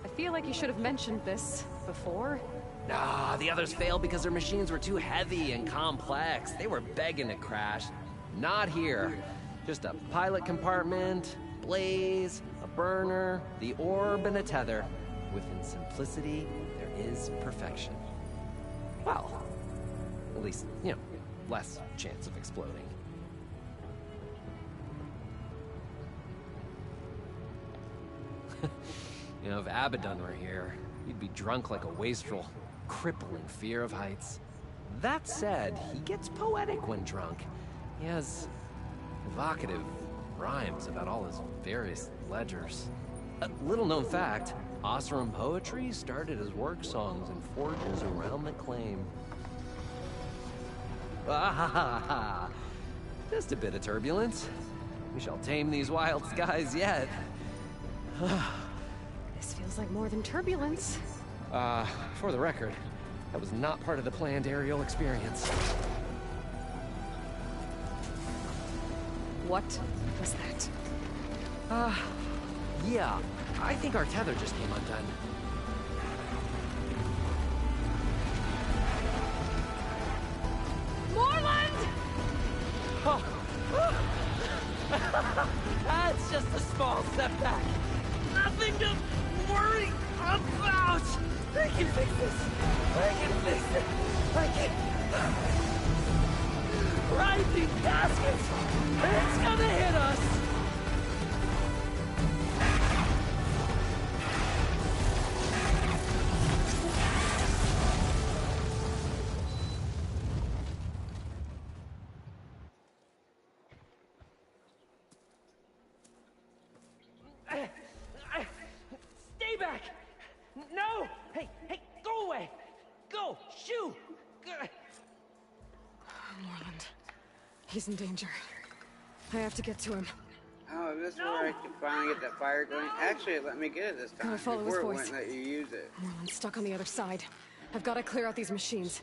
I feel like you should have mentioned this before. Nah, the others failed because their machines were too heavy and complex. They were begging to crash. Not here. Just a pilot compartment, blaze, a burner, the orb, and a tether. Within simplicity, there is perfection. Well, at least, you know, less chance of exploding. You know, if Abaddon were here, he'd be drunk like a wastrel, crippling fear of heights. That said, he gets poetic when drunk. He has evocative rhymes about all his various ledgers. A little-known fact, Oseram poetry started as work songs in forges around the claim. Ah, just a bit of turbulence. We shall tame these wild skies yet. This feels like more than turbulence. For the record, that was not part of the planned aerial experience. What was that? Yeah, I think our tether just came undone. Moreland! Oh. That's just a small setback. Nothing to worry about. I can fix this. I can fix it. I can. Rising gaskets. It's gonna hit us. Stay back! No! Hey, go away! Go! Shoo! Moreland. He's in danger. I have to get to him. Oh, is this where I can finally get that fire going? Actually, it let me get it this time. Gotta follow his Before it voice. wouldn't let you use it. Moreland's stuck on the other side. I've got to clear out these machines.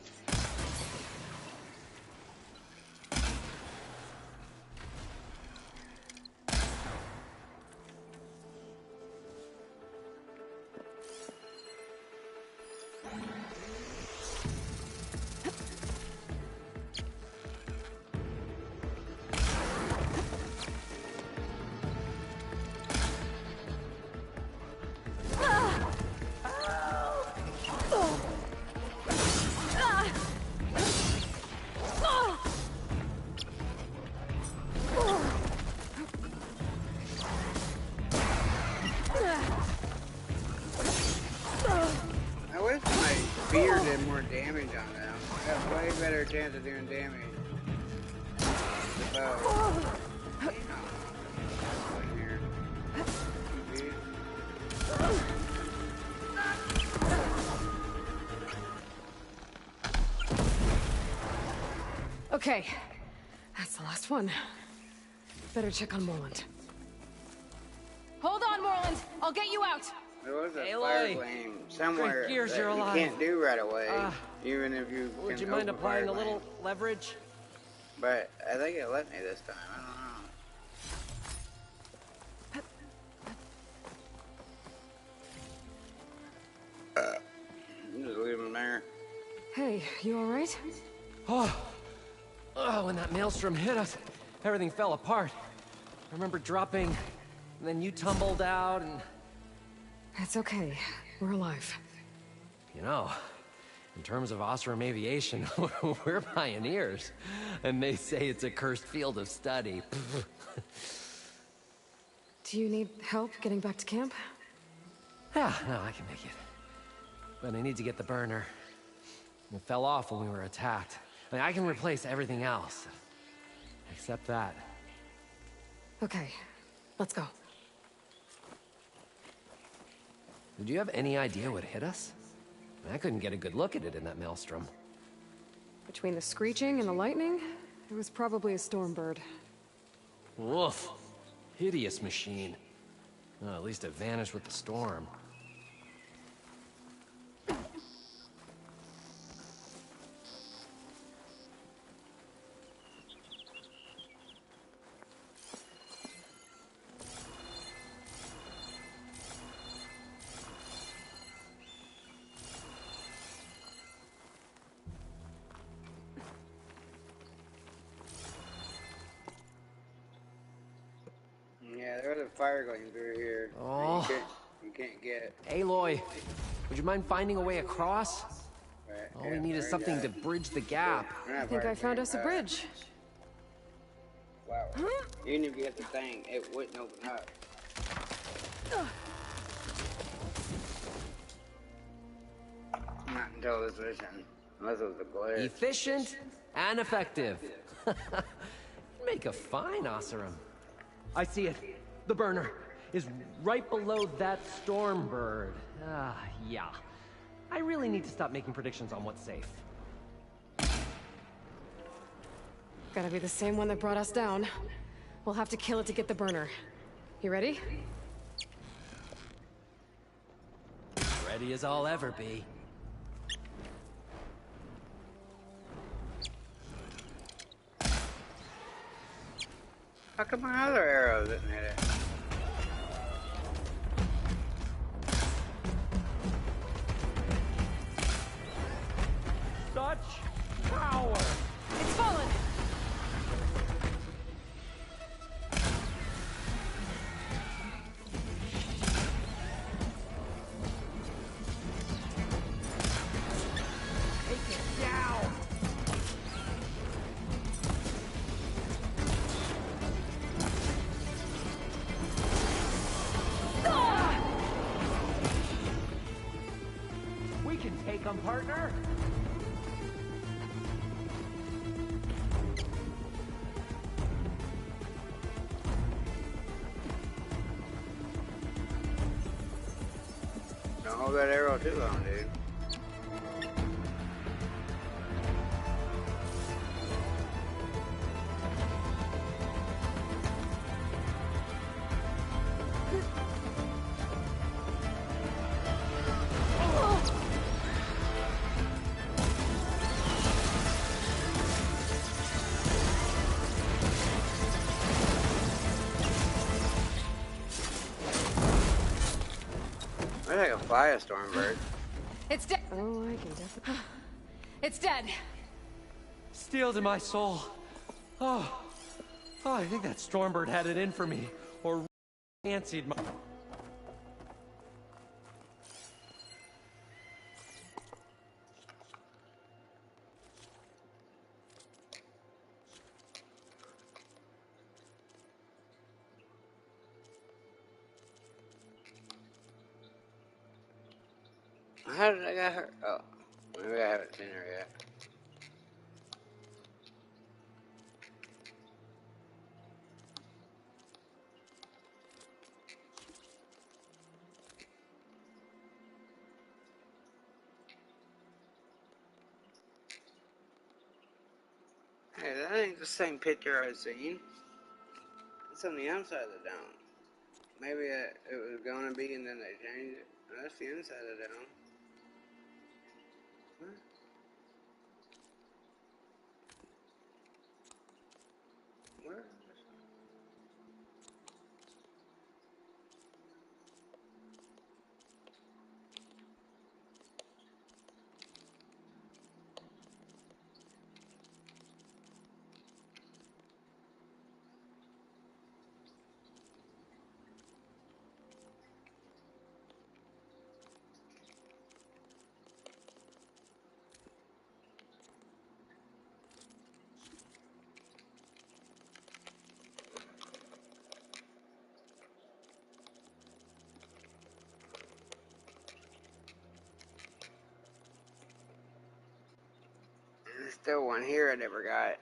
I wish my spear did more damage on them. I got way better chance of doing damage. The bow. Okay, that's the last one. Better check on Moreland. Hold on, Moreland. I'll get you out. There was a Aloy. fire flame somewhere Great gears, that you're you alive. can't do right away, even if you Would can you mind open applying fire a little flame. leverage? But I think it let me this time. I don't know. Just leave him there. Hey, you alright? Oh, when that maelstrom hit us, everything fell apart. I remember dropping, and then you tumbled out, and... It's okay. We're alive. You know, in terms of Oseram aviation, we're pioneers. And they say it's a cursed field of study. Do you need help getting back to camp? Yeah, no, I can make it. But I need to get the burner. It fell off when we were attacked. I mean, I can replace everything else. Except that. Okay, let's go. Did you have any idea what hit us? I couldn't get a good look at it in that maelstrom. Between the screeching and the lightning, it was probably a storm bird. Woof. Hideous machine. Well, at least it vanished with the storm. Yeah, there was a fire going through here. Oh. You can't get. Aloy, would you mind finding a way across? Right, All we need is something to bridge the gap. I think I found us a bridge. Wow. Even if you get the thing, it wouldn't open up. Not until this mission. Unless it was a glitch. Efficient and effective. Make a fine Oseram. I see it. The burner is right below that storm bird. Yeah. I really need to stop making predictions on what's safe. Gotta be the same one that brought us down. We'll have to kill it to get the burner. You ready? Ready as I'll ever be. How come my other arrow didn't hit it? Such power! It's fallen! Come, partner. Don't hold that arrow too long, dude. I think I can fly a Stormbird. It's dead. Oh, I can definitely. It's dead. Steel to my soul. Oh, I think that Stormbird had it in for me, or fancied my. How did I get her? Oh, maybe I haven't seen her yet. Hey, that ain't the same picture I've seen. It's on the outside of the dome. Maybe it was gonna be and then they changed it. That's the inside of the dome. Huh? Where? There's still one here I never got.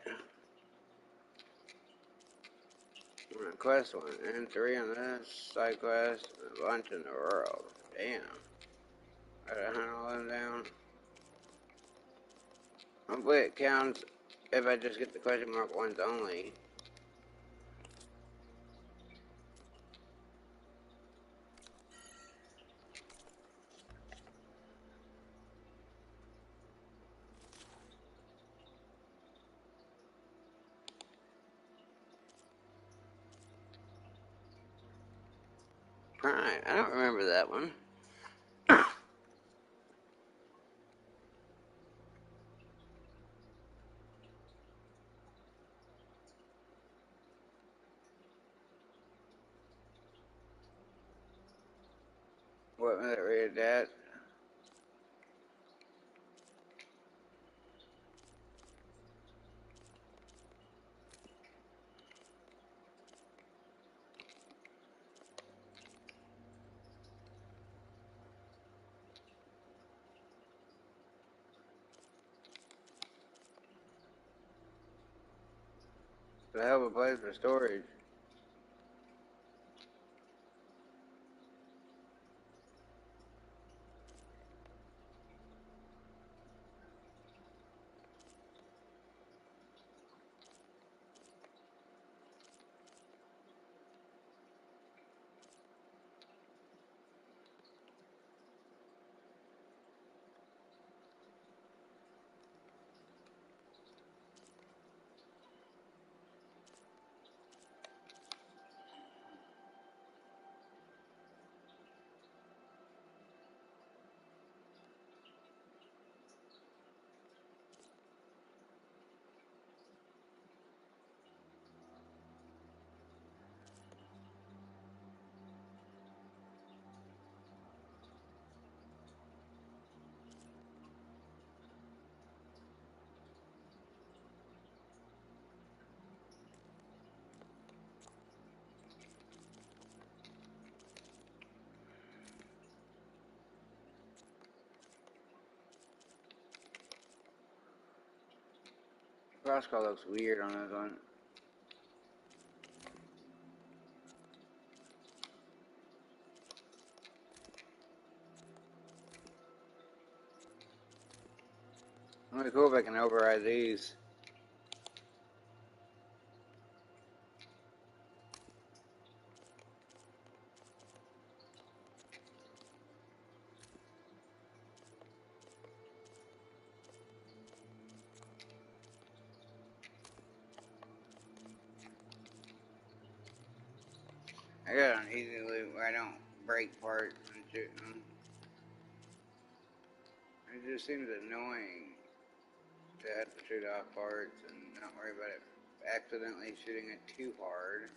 Quest 1 and 3 on this, side quest, a bunch in the world. Damn. Gotta hunt all them down. Hopefully it counts if I just get the question mark ones only. Right, I don't remember that one. What was it, read that? The hell of a place for storage. crossbow looks weird on this one. It'd be cool if I can override these. I got an easy loop where I don't break parts and shoot them. It just seems annoying to have to shoot off parts and not worry about it accidentally shooting it too hard.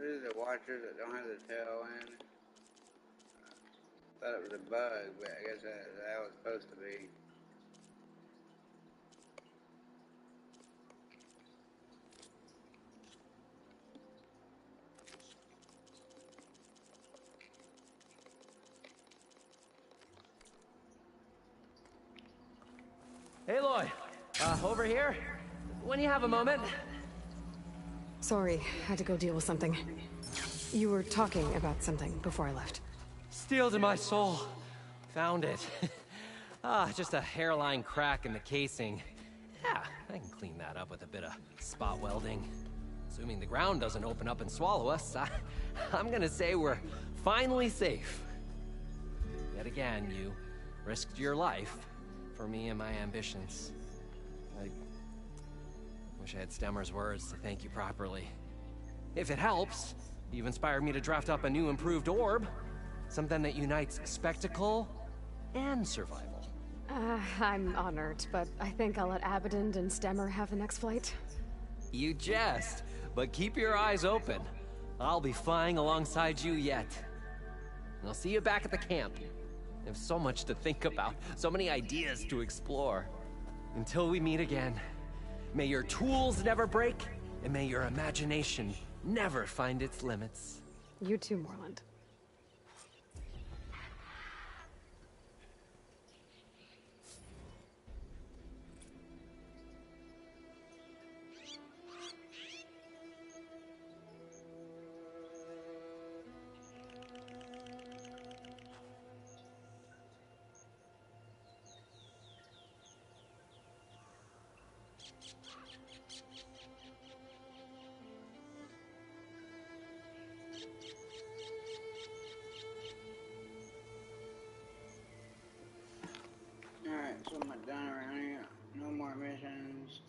These are the watchers that don't have the tail end. Thought it was a bug, but I guess that's how it's supposed to be. Aloy, over here. When you have a moment. Sorry, had to go deal with something. You were talking about something before I left. Steel to my soul. Found it. Just a hairline crack in the casing. Yeah, I can clean that up with a bit of spot welding. Assuming the ground doesn't open up and swallow us, I'm gonna say we're finally safe. Yet again, you risked your life for me and my ambitions. I wish I had Stemmer's words to thank you properly. If it helps, you've inspired me to draft up a new improved orb. Something that unites spectacle and survival. I'm honored, but I think I'll let Abaddon and Stemmer have the next flight. You jest, but keep your eyes open. I'll be flying alongside you yet. And I'll see you back at the camp. I have so much to think about, so many ideas to explore. Until we meet again, may your tools never break, and may your imagination never find its limits. You too, Moreland. Alright, so I'm done around here. No more missions.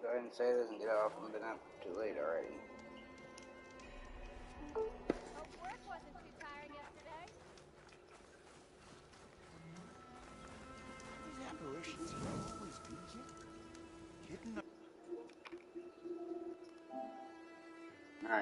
Go ahead and say this and get off. I've been up too late already.